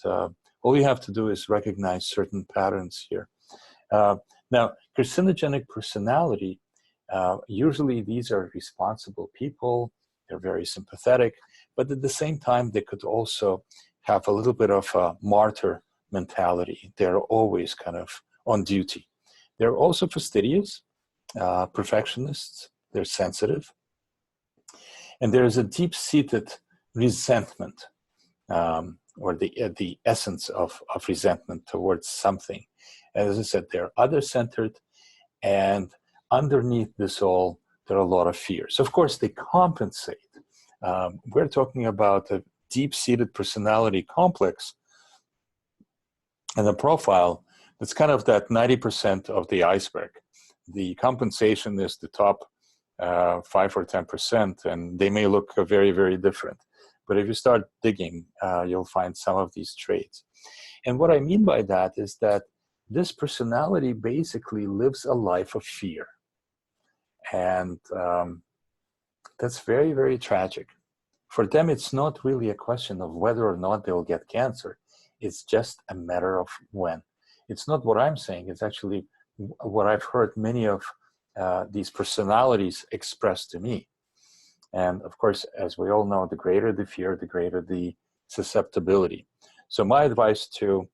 all you have to do is recognize certain patterns here. Now, carcinogenic personality, usually these are responsible people. They're very sympathetic, but at the same time, they could also have a little bit of a martyr mentality. They're always kind of on duty. They're also fastidious, perfectionists. They're sensitive. And there's a deep-seated resentment, or the essence of resentment towards something. As I said, they're other-centered, and underneath this all, there are a lot of fears. Of course, they compensate. We're talking about a deep-seated personality complex and a profile that's kind of that 90% of the iceberg. The compensation is the top 5 or 10%, and they may look very, very different. But if you start digging, you'll find some of these traits. And what I mean by that is that this personality basically lives a life of fear. And that's very, very tragic. For them, it's not really a question of whether or not they'll get cancer. It's just a matter of when. It's not what I'm saying. It's actually what I've heard many of these personalities express to me. And of course, as we all know, the greater the fear, the greater the susceptibility. So my advice to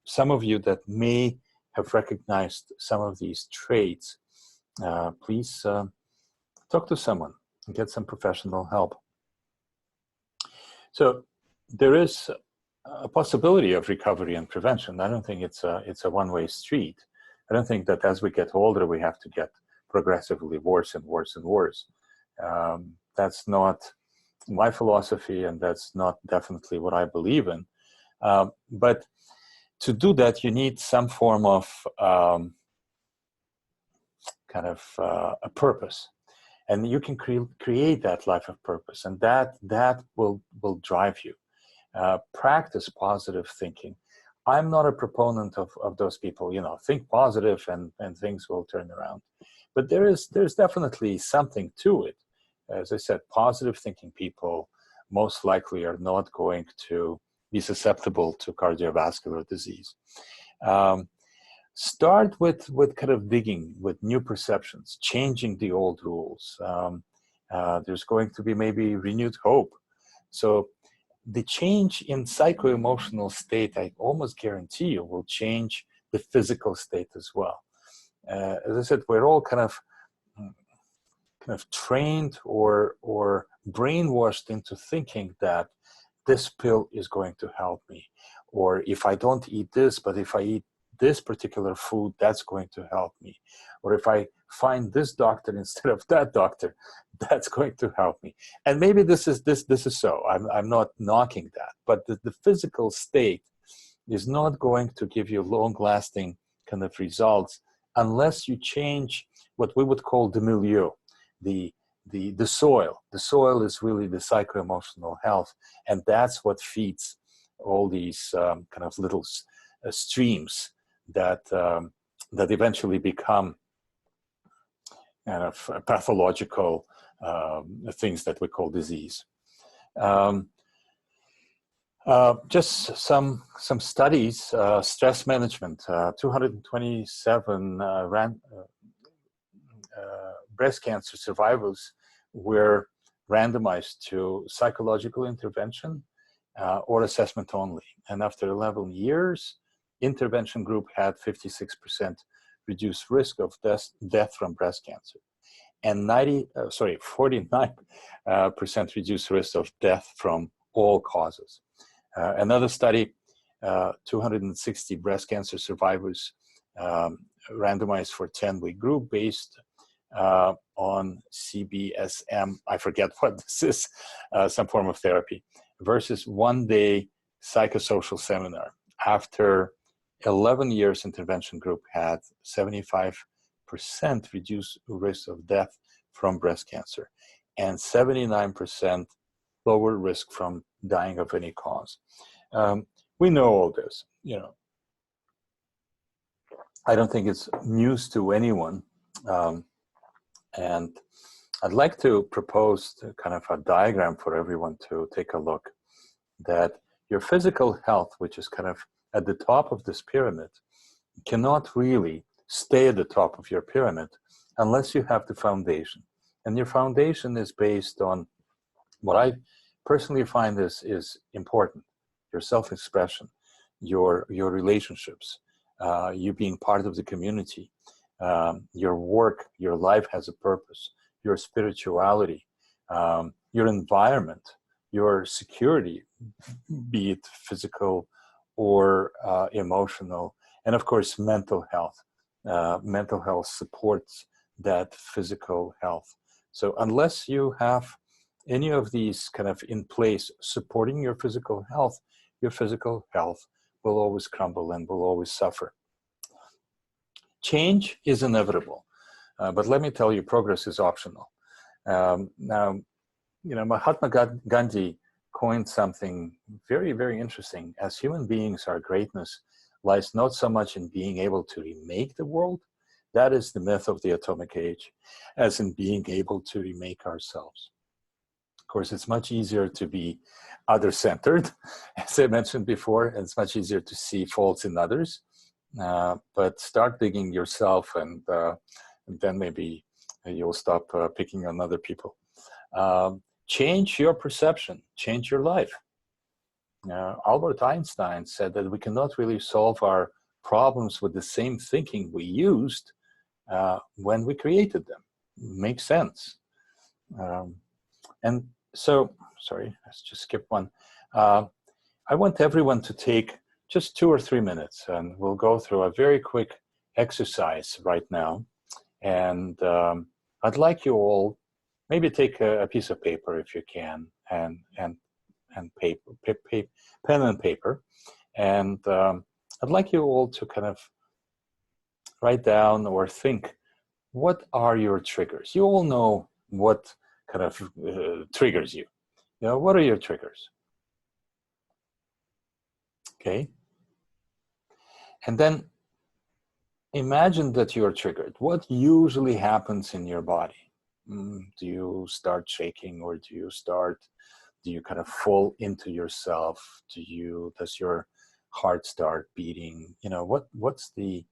some of you that may have recognized some of these traits, please talk to someone and get some professional help. So there is a possibility of recovery and prevention. I don't think it's a one-way street. I don't think that as we get older, we have to get progressively worse and worse and worse. That's not my philosophy, and that's not definitely what I believe in. But to do that, you need some form of a purpose. And you can create that life of purpose, and that will drive you. Practice positive thinking. I'm not a proponent of those people, think positive and things will turn around. But there's definitely something to it. As I said, positive thinking people most likely are not going to be susceptible to cardiovascular disease. Start with kind of digging with new perceptions, changing the old rules. There's going to be maybe renewed hope. So the change in psycho-emotional state, I almost guarantee you, will change the physical state as well. As I said, we're all kind of trained or brainwashed into thinking that this pill is going to help me, or if I don't eat this, but if I eat this particular food, that's going to help me, or if I find this doctor instead of that doctor, that's going to help me. And maybe this is so. I'm not knocking that, but the physical state is not going to give you long-lasting kind of results unless you change what we would call the milieu, the soil. The soil is really the psycho-emotional health, and that's what feeds all these kind of little streams that eventually become kind of pathological things that we call disease. Just some studies, stress management, 227 breast cancer survivors were randomized to psychological intervention or assessment only. And after 11 years, intervention group had 56% reduced risk of death from breast cancer, and 49% reduced risk of death from all causes. Another study, 260 breast cancer survivors randomized for 10-week group based on CBSM, I forget what this is, some form of therapy, versus one-day psychosocial seminar. After 11 years, intervention group had 75% reduced risk of death from breast cancer and 79% lower risk from dying of any cause. We know all this, you know. I don't think it's news to anyone. And I'd like to propose kind of a diagram for everyone to take a look, that your physical health, which is kind of at the top of this pyramid, cannot really stay at the top of your pyramid unless you have the foundation. And your foundation is based on what I personally find is important: your self-expression, your relationships, you being part of the community, your work, your life has a purpose, your spirituality, your environment, your security, be it physical or emotional, and of course mental health. Mental health supports that physical health. So unless you have any of these kind of in place supporting your physical health will always crumble and will always suffer. Change is inevitable, but let me tell you, progress is optional. Now, you know, Mahatma Gandhi coined something very, very interesting. As human beings, our greatness lies not so much in being able to remake the world, that is the myth of the atomic age, as in being able to remake ourselves. Of course, it's much easier to be other-centered, as I mentioned before, and it's much easier to see faults in others. But start digging yourself, and then maybe you'll stop picking on other people. Change your perception, change your life. Albert Einstein said that we cannot really solve our problems with the same thinking we used when we created them. Makes sense. And so, sorry, let's just skip one. I want everyone to take just 2 or 3 minutes, and we'll go through a very quick exercise right now. And I'd like you all, maybe take a piece of paper if you can, and paper, pen and paper. And I'd like you all to kind of write down or think, what are your triggers? You all know what kind of triggers you. You know, what are your triggers? Okay. And then imagine that you're triggered. What usually happens in your body? Do you start shaking, or do you kind of fall into yourself? Does your heart start beating? You know, what's the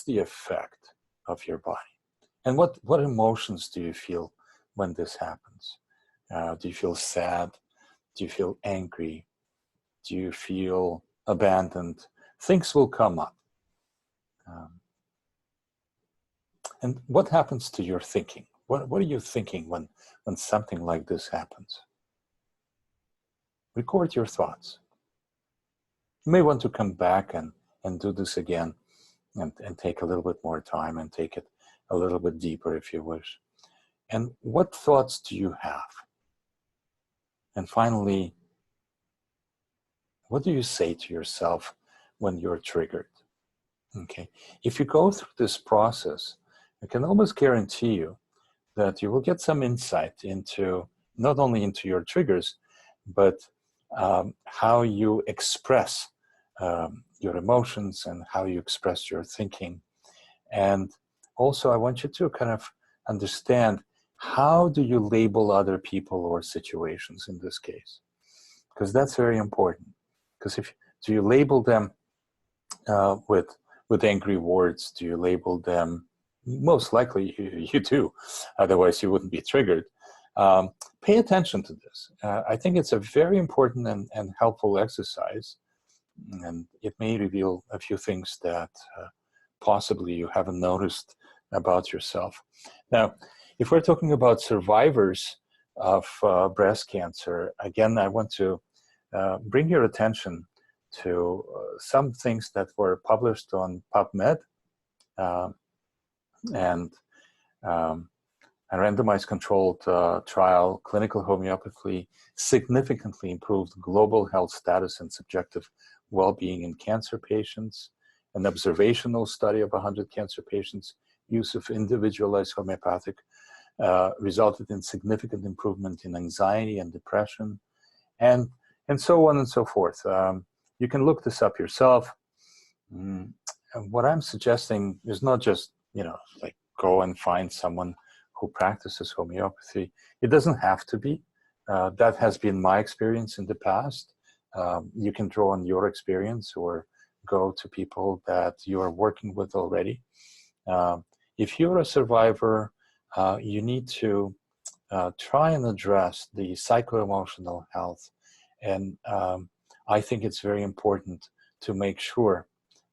effect of your body? And what emotions do you feel when this happens? Do you feel sad? Do you feel angry? Do you feel abandoned? Things will come up. And what happens to your thinking? What are you thinking when something like this happens? Record your thoughts. You may want to come back and do this again and take a little bit more time and take it a little bit deeper if you wish. And what thoughts do you have? And finally, what do you say to yourself when you're triggered? Okay. If you go through this process, I can almost guarantee you that you will get some insight into, not only into your triggers, but how you express your emotions and how you express your thinking. And also, I want you to kind of understand, how do you label other people or situations in this case? Because that's very important. Because do you label them with angry words? Do you label them? Most likely you do, otherwise you wouldn't be triggered. Pay attention to this. I think it's a very important and helpful exercise, and it may reveal a few things that possibly you haven't noticed about yourself. Now, if we're talking about survivors of breast cancer, again, I want to bring your attention to some things that were published on PubMed, and a randomized controlled trial, clinical homeopathy significantly improved global health status and subjective well-being in cancer patients. An observational study of 100 cancer patients, use of individualized homeopathic resulted in significant improvement in anxiety and depression. And and so on and so forth. You can look this up yourself. And what I'm suggesting is not just, like go and find someone who practices homeopathy. It doesn't have to be. That has been my experience in the past. You can draw on your experience or go to people that you are working with already. If you're a survivor, you need to try and address the psycho-emotional health. And I think it's very important to make sure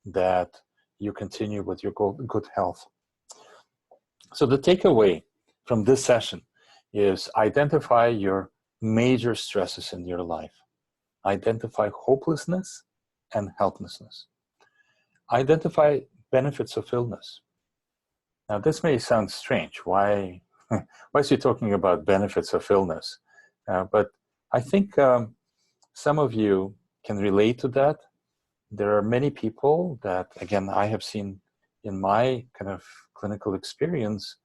that you continue with your good health. So the takeaway from this session is identify your major stresses in your life. Identify hopelessness and helplessness. Identify benefits of illness. Now, this may sound strange. Why is he talking about benefits of illness? But I think some of you can relate to that. There are many people that, again, I have seen in my kind of clinical experience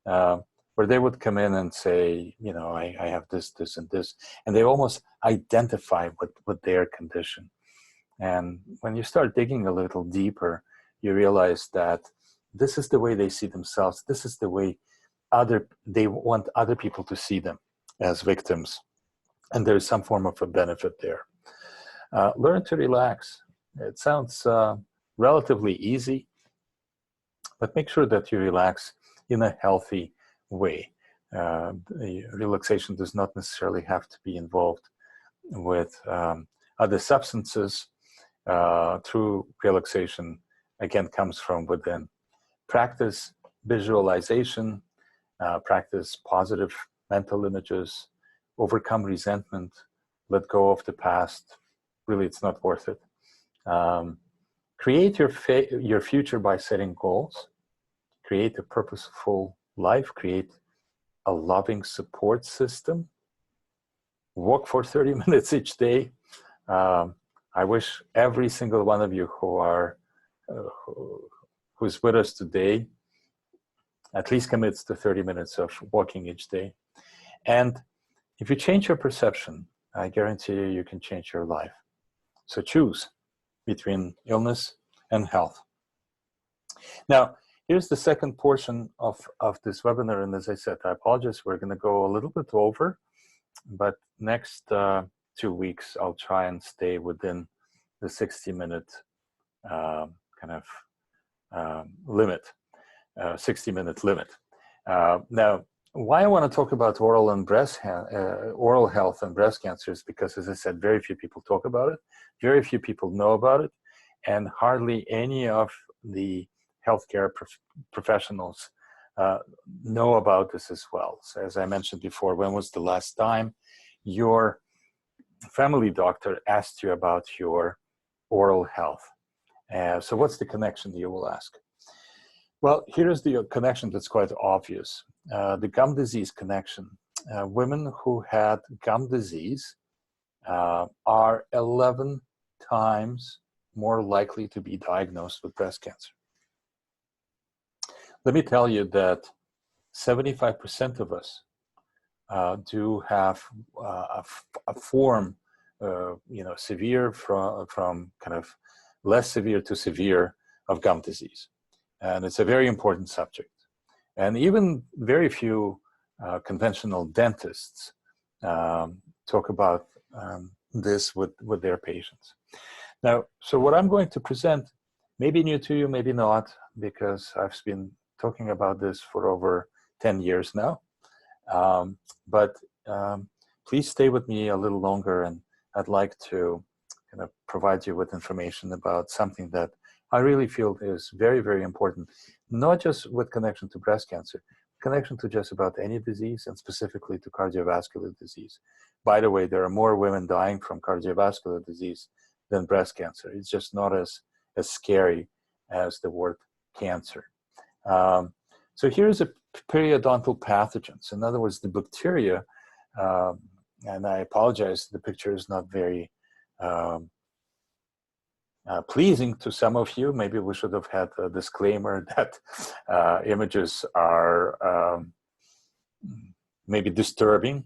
where they would come in and say, I have this, this, and this, and they almost identify with their condition. And when you start digging a little deeper, you realize that this is the way they see themselves. This is the way they want other people to see them as victims. And there's some form of a benefit there. Learn to relax. It sounds relatively easy, but make sure that you relax in a healthy way. Relaxation does not necessarily have to be involved with other substances. True relaxation, again, comes from within. Practice visualization, practice positive mental images, overcome resentment, let go of the past. Really, it's not worth it. Create your future by setting goals. Create a purposeful life. Create a loving support system. Walk for 30 minutes each day. I wish every single one of you who's with us today at least commits to 30 minutes of walking each day. And if you change your perception, I guarantee you can change your life. So choose between illness and health. Now, here's the second portion of this webinar. And as I said, I apologize, we're going to go a little bit over, but next 2 weeks, I'll try and stay within the 60-minute limit, 60-minute limit. Now, why I want to talk about oral health and breast cancer is because, as I said, very few people talk about it, very few people know about it, and hardly any of the healthcare professionals know about this as well. So as I mentioned before, when was the last time your family doctor asked you about your oral health? So what's the connection, you will ask? Well, here's the connection that's quite obvious. The gum disease connection. Women who had gum disease are 11 times more likely to be diagnosed with breast cancer. Let me tell you that 75% of us do have a form, severe from kind of less severe to severe of gum disease. And it's a very important subject. And even very few conventional dentists talk about this with their patients. Now, so what I'm going to present may be new to you, maybe not, because I've been talking about this for over 10 years now. But please stay with me a little longer, and I'd like to kind of provide you with information about something that I really feel is very, very important, not just with connection to breast cancer, connection to just about any disease, and specifically to cardiovascular disease. By the way, there are more women dying from cardiovascular disease than breast cancer. It's just not as scary as the word cancer. So here's a periodontal pathogens. In other words, the bacteria, and I apologize, the picture is not very pleasing to some of you. Maybe we should have had a disclaimer that images are maybe disturbing.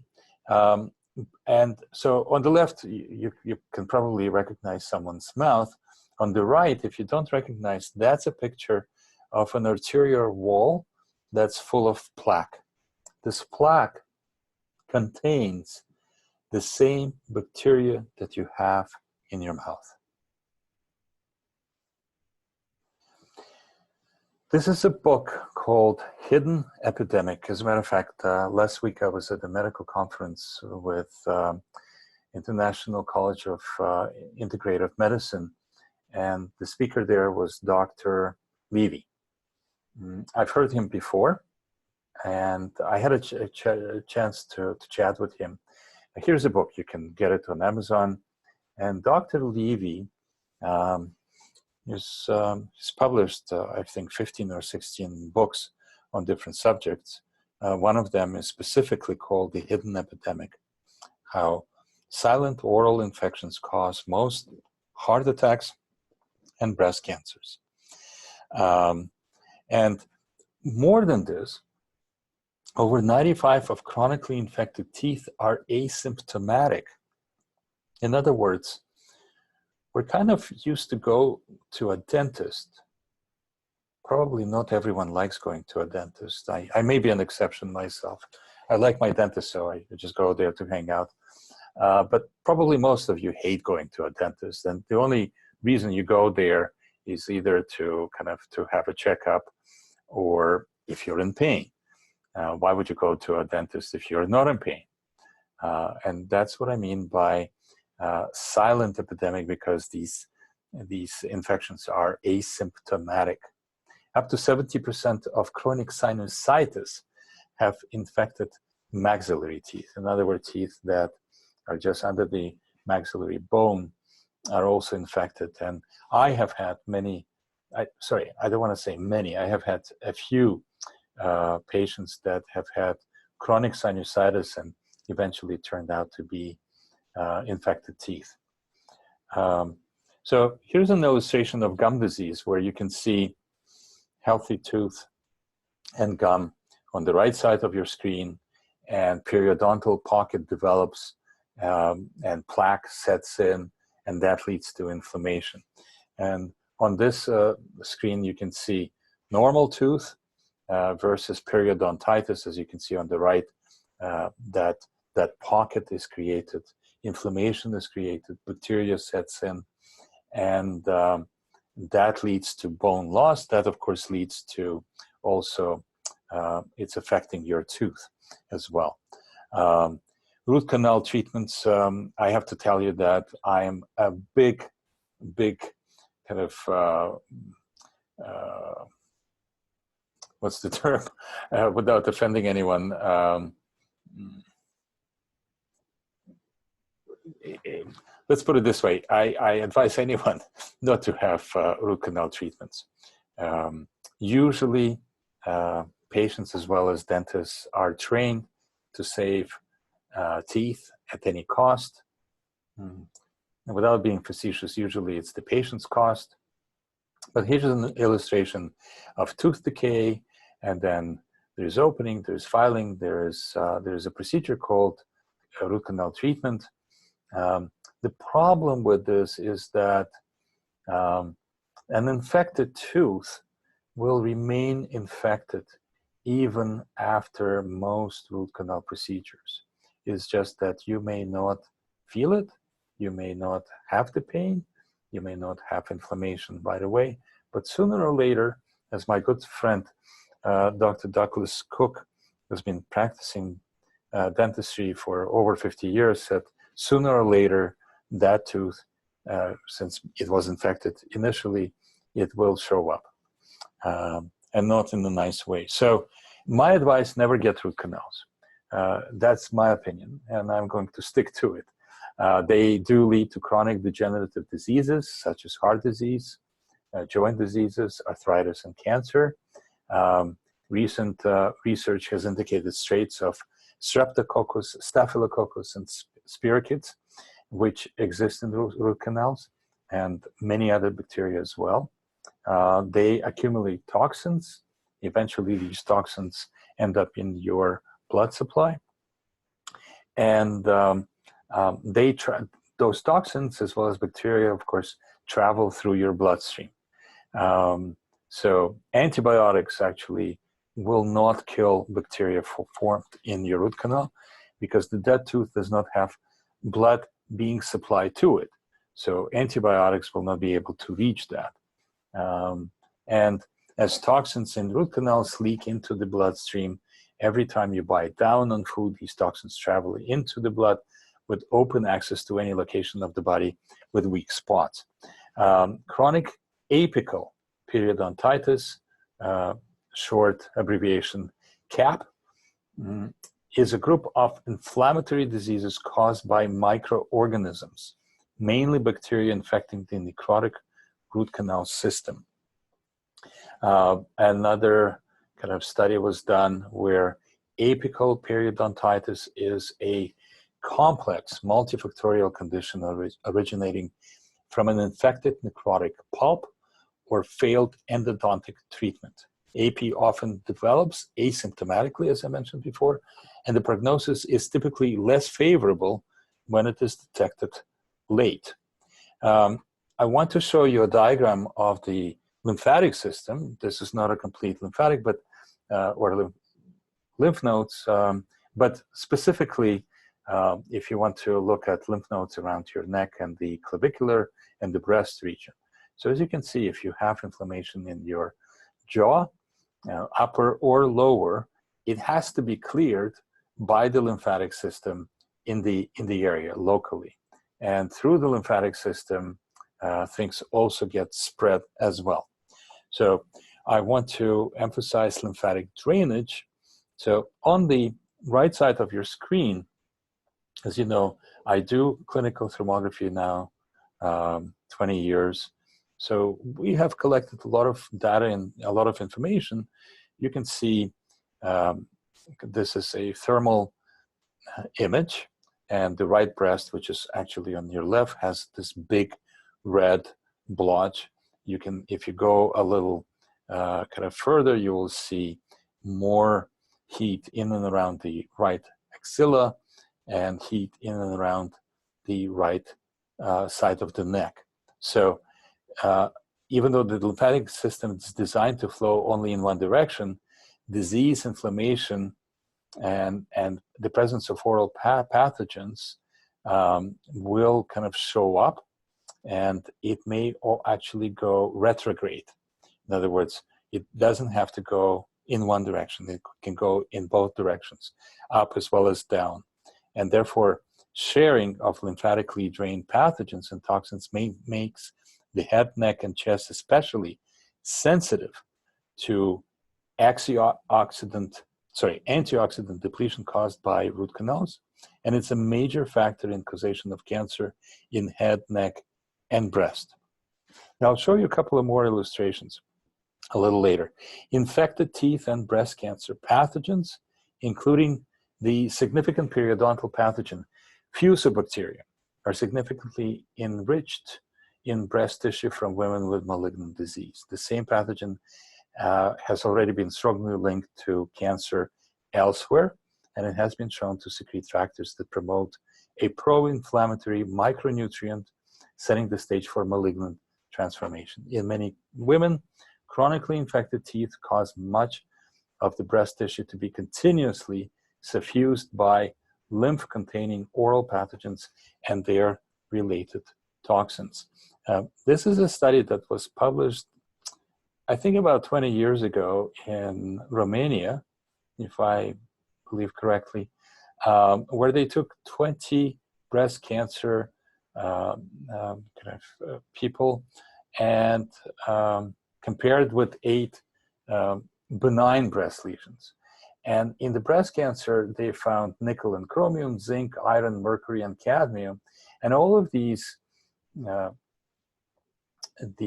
And so on the left, you can probably recognize someone's mouth. On the right, if you don't recognize, that's a picture of an arterial wall that's full of plaque. This plaque contains the same bacteria that you have in your mouth. This is a book called Hidden Epidemic. As a matter of fact, last week I was at a medical conference with International College of Integrative Medicine, and the speaker there was Dr. Levy. I've heard him before, and I had a chance to chat with him. Here's a book. You can get it on Amazon. And Dr. Levy he's published, I think, 15 or 16 books on different subjects. One of them is specifically called The Hidden Epidemic, how silent oral infections cause most heart attacks and breast cancers. And more than this, over 95% of chronically infected teeth are asymptomatic. In other words, we're kind of used to go to a dentist. Probably not everyone likes going to a dentist. I may be an exception myself. I like my dentist, so I just go there to hang out. But probably most of you hate going to a dentist. And the only reason you go there is either to have a checkup or if you're in pain. Why would you go to a dentist if you're not in pain? And that's what I mean by silent epidemic, because these infections are asymptomatic. Up to 70% of chronic sinusitis have infected maxillary teeth. In other words, teeth that are just under the maxillary bone are also infected. And I have had I don't want to say many, I have had a few patients that have had chronic sinusitis and eventually turned out to be infected teeth. So here's an illustration of gum disease where you can see healthy tooth and gum on the right side of your screen, and periodontal pocket develops and plaque sets in, and that leads to inflammation. And on this screen, you can see normal tooth versus periodontitis. As you can see on the right, that pocket is created, inflammation is created, bacteria sets in, and that leads to bone loss. That, of course, leads to also, it's affecting your tooth as well. Root canal treatments, I have to tell you that I am a big kind of, what's the term, without offending anyone, let's put it this way. I advise anyone not to have root canal treatments. Usually, patients as well as dentists are trained to save teeth at any cost. And without being facetious, usually it's the patient's cost. But here's an illustration of tooth decay, and then there's opening, there's filing, there's a procedure called root canal treatment. The problem with this is that an infected tooth will remain infected even after most root canal procedures. It's just that you may not feel it, you may not have the pain, you may not have inflammation right away, but sooner or later, as my good friend Dr. Douglas Cook, who's been practicing dentistry for over 50 years, said sooner or later that tooth, since it was infected initially, it will show up, and not in a nice way. So my advice, never get root canals. That's my opinion, and I'm going to stick to it. They do lead to chronic degenerative diseases such as heart disease, joint diseases, arthritis, and cancer. Recent research has indicated strains of Streptococcus, Staphylococcus, and spirochetes, which exist in root canals, and many other bacteria as well. They accumulate toxins. Eventually, these toxins end up in your blood supply. And those toxins, as well as bacteria, of course, travel through your bloodstream. So antibiotics actually will not kill bacteria formed in your root canal, because the dead tooth does not have blood being supplied to it. So antibiotics will not be able to reach that. And as toxins in root canals leak into the bloodstream, every time you bite down on food, these toxins travel into the blood with open access to any location of the body with weak spots. Chronic apical periodontitis, short abbreviation CAP, is a group of inflammatory diseases caused by microorganisms, mainly bacteria infecting the necrotic root canal system. Another kind of study was done where apical periodontitis is a complex multifactorial condition originating from an infected necrotic pulp or failed endodontic treatment. AP often develops asymptomatically, as I mentioned before, and the prognosis is typically less favorable when it is detected late. I want to show you a diagram of the lymphatic system. This is not a complete lymphatic, but or lymph nodes, but specifically, if you want to look at lymph nodes around your neck and the clavicular and the breast region. So as you can see, if you have inflammation in your jaw, upper or lower, it has to be cleared by the lymphatic system in the area locally. And through the lymphatic system, things also get spread as well. So I want to emphasize lymphatic drainage. So on the right side of your screen, as you know, I do clinical thermography now, 20 years. So we have collected a lot of data and a lot of information. You can see this is a thermal image, and the right breast, which is actually on your left, has this big red blotch. You can, if you go a little kind of further, you will see more heat in and around the right axilla and heat in and around the right side of the neck. So even though the lymphatic system is designed to flow only in one direction, disease, inflammation, and the presence of oral pathogens will kind of show up, and it may actually go retrograde. In other words, it doesn't have to go in one direction. It can go in both directions, up as well as down. And therefore, sharing of lymphatically drained pathogens and toxins makes the head, neck, and chest especially sensitive to antioxidant depletion caused by root canals. And it's a major factor in causation of cancer in head, neck, and breast. Now I'll show you a couple of more illustrations a little later. Infected teeth and breast cancer pathogens, including the significant periodontal pathogen Fusobacterium, are significantly enriched in breast tissue from women with malignant disease. The same pathogen has already been strongly linked to cancer elsewhere, and it has been shown to secrete factors that promote a pro-inflammatory micronutrient, setting the stage for malignant transformation. In many women, chronically infected teeth cause much of the breast tissue to be continuously suffused by lymph-containing oral pathogens and their related toxins. This is a study that was published, I think, about 20 years ago in Romania, if I believe correctly, where they took 20 breast cancer people and compared with 8 benign breast lesions. And in the breast cancer, they found nickel and chromium, zinc, iron, mercury, and cadmium. And all of these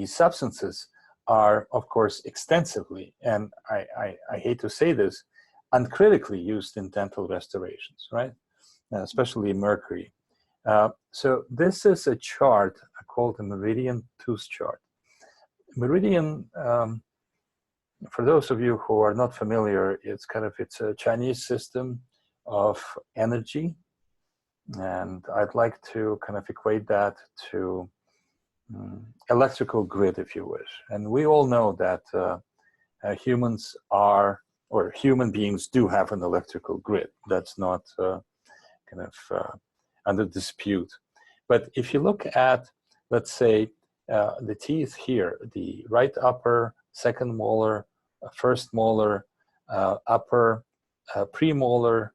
substances are, of course, extensively, and I hate to say this, uncritically used in dental restorations, right? Especially mercury. So this is a chart called the meridian tooth chart. Meridian, for those of you who are not familiar, it's a Chinese system of energy, And I'd like to kind of equate that to electrical grid, if you wish. And we all know that humans are, or human beings do have an electrical grid. That's not kind of under dispute. But if you look at, let's say, the teeth here, the right upper, second molar, first molar, upper premolar,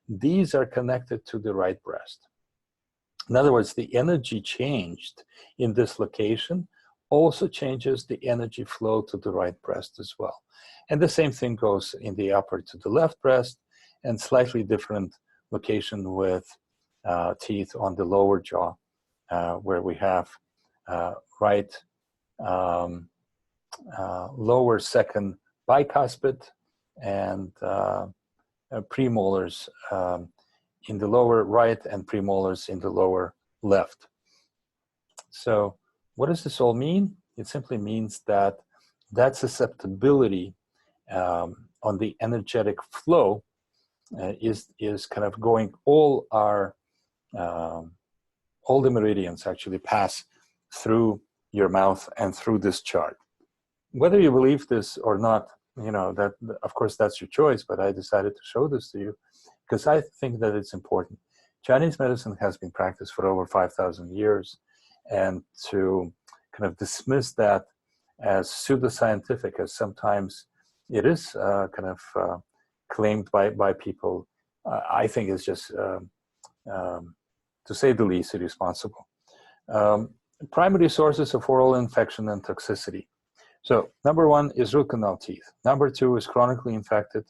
these are connected to the right breast. In other words, the energy changed in this location also changes the energy flow to the right breast as well. And the same thing goes in the upper to the left breast, and slightly different location with teeth on the lower jaw, where we have right lower second bicuspid and premolars in the lower right and premolars in the lower left. So what does this all mean? It simply means that that susceptibility on the energetic flow is kind of going, all the meridians actually pass through your mouth and through this chart. Whether you believe this or not, that of course that's your choice, but I decided to show this to you because I think that it's important. Chinese medicine has been practiced for over 5,000 years, and to kind of dismiss that as pseudoscientific, as sometimes it is kind of claimed by people, I think is just, to say the least, irresponsible. Primary sources of oral infection and toxicity. So number one is root canal teeth. Number two is chronically infected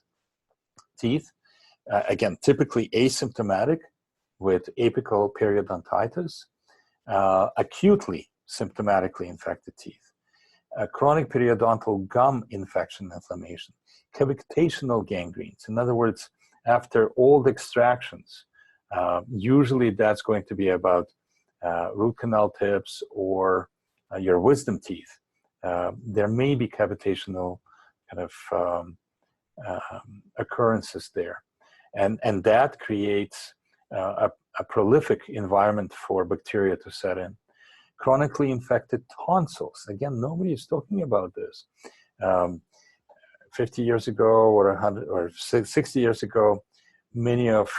teeth. Again, typically asymptomatic with apical periodontitis. Acutely symptomatically infected teeth. Chronic periodontal gum infection inflammation. Cavitational gangrenes. In other words, after all the extractions, usually that's going to be about root canal tips or your wisdom teeth. There may be cavitational kind of occurrences there. And that creates a prolific environment for bacteria to set in. Chronically infected tonsils. Again, nobody is talking about this. 50 years ago or 100 or 60 years ago, many of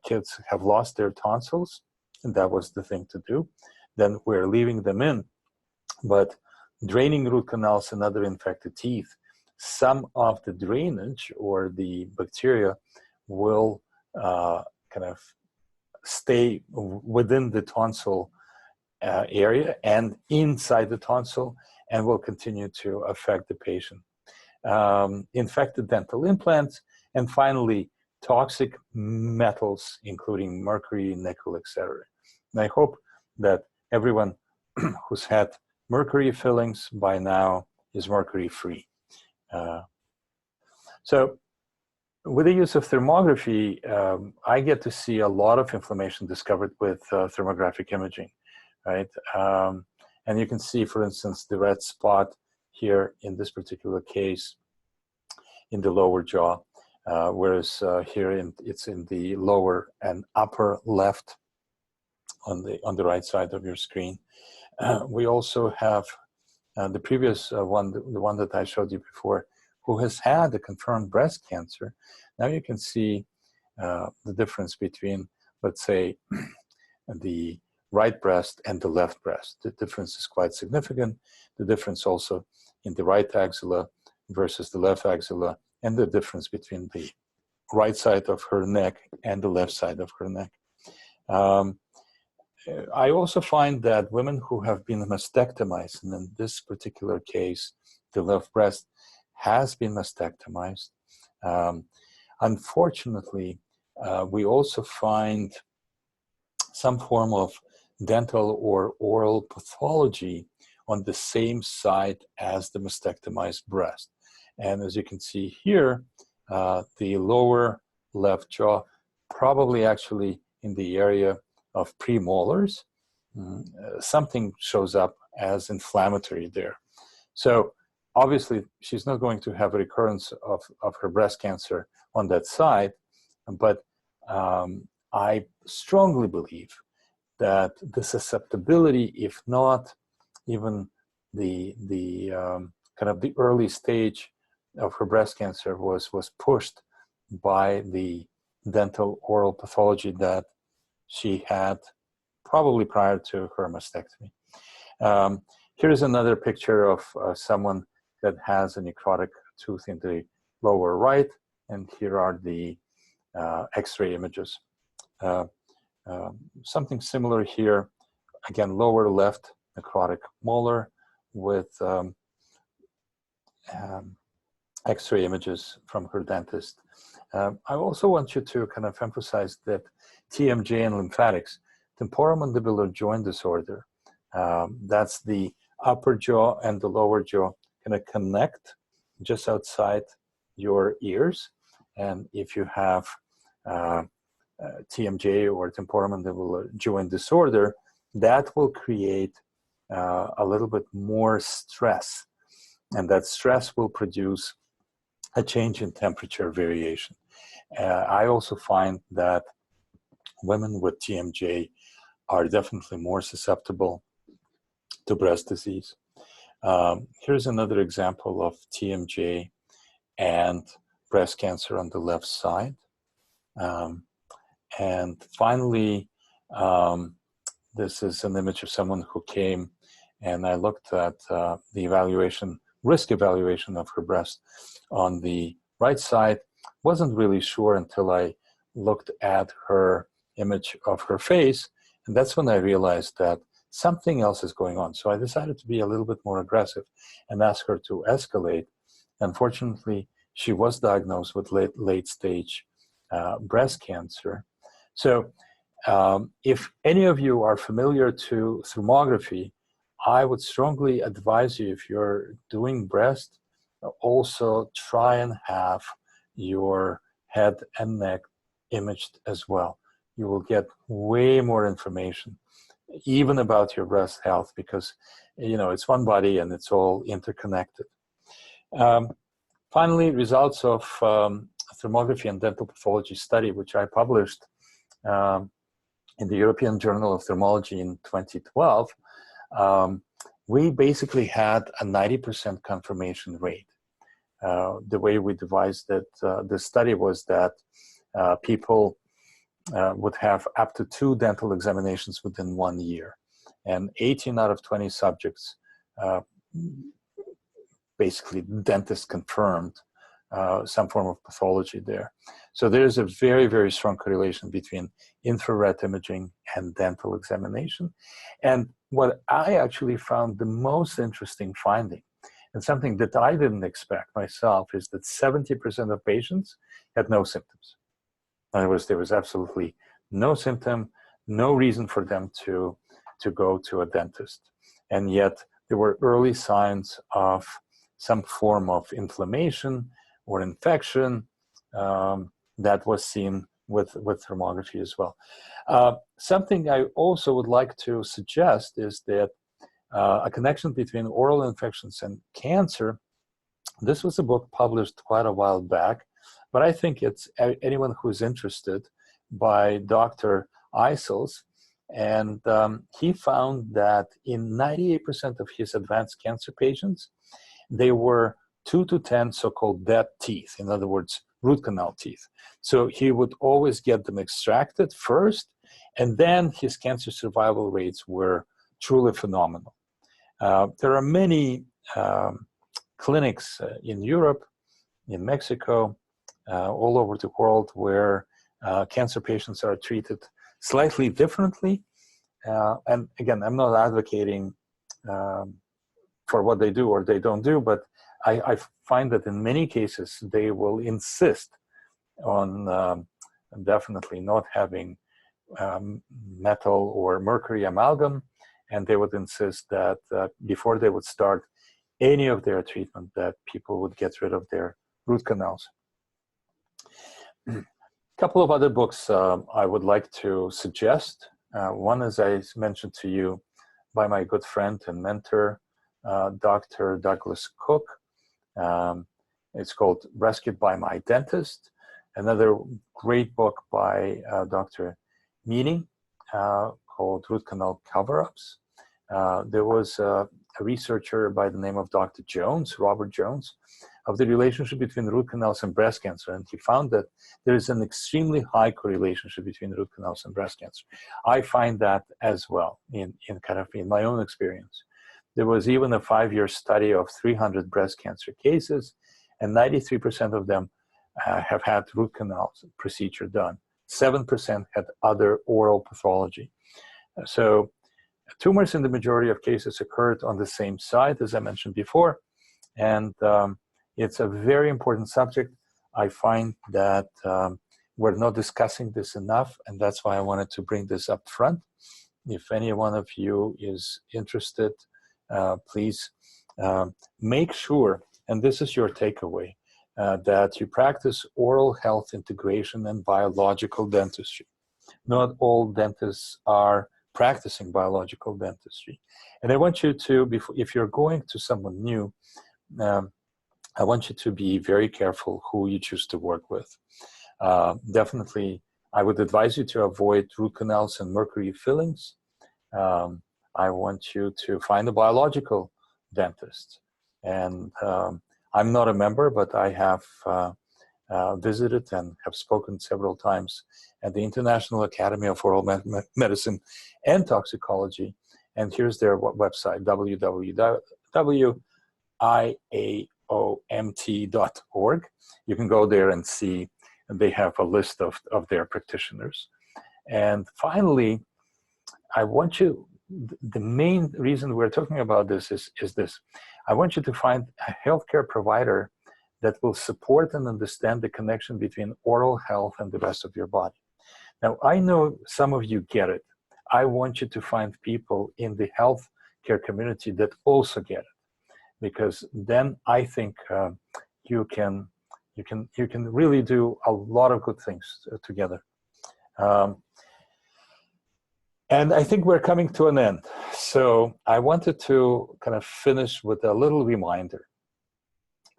kids have lost their tonsils, and that was the thing to do. Then we're leaving them in. But draining root canals and other infected teeth, some of the drainage or the bacteria will kind of stay within the tonsil area and inside the tonsil, and will continue to affect the patient. Infected dental implants, and finally, toxic metals, including mercury, nickel, etc. And I hope that everyone who's had mercury fillings by now is mercury free. So with the use of thermography, I get to see a lot of inflammation discovered with thermographic imaging, right? And you can see, for instance, the red spot here in this particular case in the lower jaw, whereas here it's in the lower and upper left on the right side of your screen. We also have the previous one, the one that I showed you before, who has had a confirmed breast cancer. Now you can see the difference between, let's say, the right breast and the left breast. The difference is quite significant. The difference also in the right axilla versus the left axilla, and the difference between the right side of her neck and the left side of her neck. I also find that women who have been mastectomized, and in this particular case, the left breast has been mastectomized. Unfortunately, we also find some form of dental or oral pathology on the same side as the mastectomized breast. And as you can see here, the lower left jaw, probably actually in the area of premolars, something shows up as inflammatory there. So obviously she's not going to have a recurrence of her breast cancer on that side, but I strongly believe that the susceptibility, if not even the kind of the early stage of her breast cancer, was pushed by the dental oral pathology that she had probably prior to her mastectomy. Here's another picture of someone that has a necrotic tooth in the lower right, and here are the X-ray images. Something similar here, again, lower left necrotic molar with X-ray images from her dentist. I also want you to kind of emphasize that TMJ and lymphatics, temporomandibular joint disorder, that's the upper jaw and the lower jaw kind of connect just outside your ears. And if you have TMJ or temporomandibular joint disorder, that will create a little bit more stress. And that stress will produce a change in temperature variation. I also find that women with TMJ are definitely more susceptible to breast disease. Here's another example of TMJ and breast cancer on the left side. And finally, this is an image of someone who came, and I looked at the evaluation, risk evaluation of her breast on the right side. Wasn't really sure until I looked at her image of her face, and that's when I realized that something else is going on. So I decided to be a little bit more aggressive and ask her to escalate. Unfortunately, she was diagnosed with late stage breast cancer. So if any of you are familiar to thermography, I would strongly advise you, if you're doing breast, also try and have your head and neck imaged as well. You will get way more information, even about your breast health, because it's one body and it's all interconnected. Finally, results of thermography and dental pathology study, which I published in the European Journal of Thermology in 2012, we basically had a 90% confirmation rate. The way we devised it, the study was that people would have up to 2 dental examinations within 1 year. And 18 out of 20 subjects, basically dentist confirmed some form of pathology there. So there's a very, very strong correlation between infrared imaging and dental examination. And what I actually found the most interesting finding, and something that I didn't expect myself, is that 70% of patients had no symptoms. In other words, there was absolutely no symptom, no reason for them to go to a dentist. And yet there were early signs of some form of inflammation or infection that was seen with thermography as well. Something I also would like to suggest is that a connection between oral infections and cancer. This was a book published quite a while back, but I think it's anyone who is interested, by Dr. Eisels. And he found that in 98% of his advanced cancer patients, there were 2 to 10 so-called dead teeth, in other words, root canal teeth. So he would always get them extracted first, and then his cancer survival rates were truly phenomenal. There are many clinics in Europe, in Mexico, all over the world, where cancer patients are treated slightly differently. And again, I'm not advocating for what they do or they don't do, but I find that in many cases they will insist on definitely not having metal or mercury amalgam, and they would insist that before they would start any of their treatment, that people would get rid of their root canals. A couple of other books I would like to suggest. One, as I mentioned to you, by my good friend and mentor, Dr. Douglas Cook. It's called Rescued by My Dentist. Another great book by Dr. Meaning called Root Canal Cover-Ups. There was a researcher by the name of Dr. Jones, Robert Jones, of the relationship between root canals and breast cancer. And he found that there is an extremely high correlation between root canals and breast cancer. I find that as well in my own experience. There was even a 5-year study of 300 breast cancer cases, and 93% of them have had root canal procedure done. 7% had other oral pathology. So tumors in the majority of cases occurred on the same site, as I mentioned before, and it's a very important subject. I find that we're not discussing this enough, and that's why I wanted to bring this up front. If any one of you is interested, please make sure, and this is your takeaway, that you practice oral health integration and biological dentistry. Not all dentists are practicing biological dentistry. And I want you to, if you're going to someone new, I want you to be very careful who you choose to work with. Definitely, I would advise you to avoid root canals and mercury fillings. I want you to find a biological dentist. And I'm not a member, but I have visited and have spoken several times at the International Academy of Oral Medicine and Toxicology. And here's their website, www.iaomt.org. You can go there and see, and they have a list of their practitioners. And finally, I want you, the main reason we're talking about this is this. I want you to find a healthcare provider that will support and understand the connection between oral health and the rest of your body. Now, I know some of you get it. I want you to find people in the healthcare community that also get it, because then I think you can really do a lot of good things together. And I think we're coming to an end. So I wanted to kind of finish with a little reminder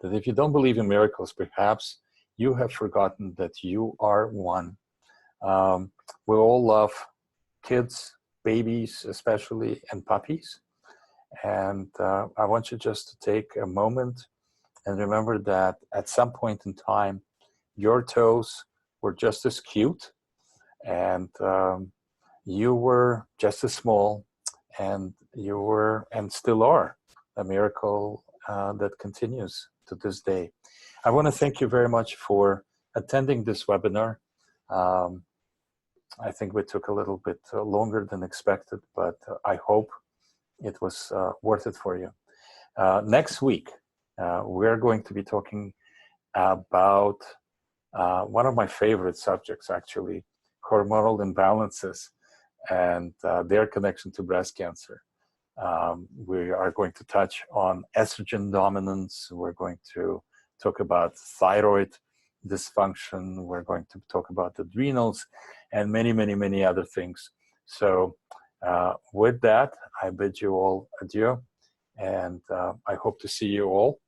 that if you don't believe in miracles, perhaps you have forgotten that you are one. We all love kids, babies especially, and puppies. And I want you just to take a moment and remember that at some point in time, your toes were just as cute, and you were just as small, and you were and still are a miracle that continues to this day. I want to thank you very much for attending this webinar. I think we took a little bit longer than expected, but I hope it was worth it for you. Next week, we're going to be talking about one of my favorite subjects, actually, hormonal imbalances and their connection to breast cancer. We are going to touch on estrogen dominance. We're going to talk about thyroid dysfunction. We're going to talk about adrenals and many, many, many other things. So with that, I bid you all adieu. And I hope to see you all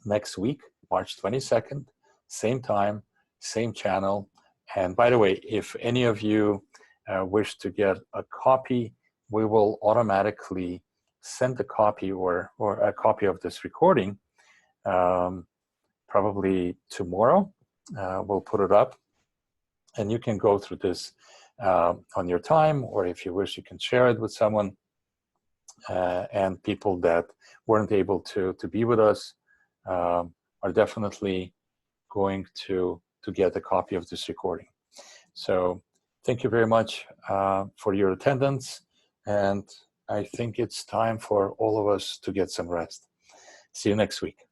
next week, March 22nd, same time, same channel. And by the way, if any of you wish to get a copy, we will automatically send a copy or a copy of this recording probably tomorrow. We'll put it up, and you can go through this on your time, or if you wish, you can share it with someone. And people that weren't able to be with us are definitely going to get a copy of this recording. So thank you very much for your attendance, and I think it's time for all of us to get some rest. See you next week.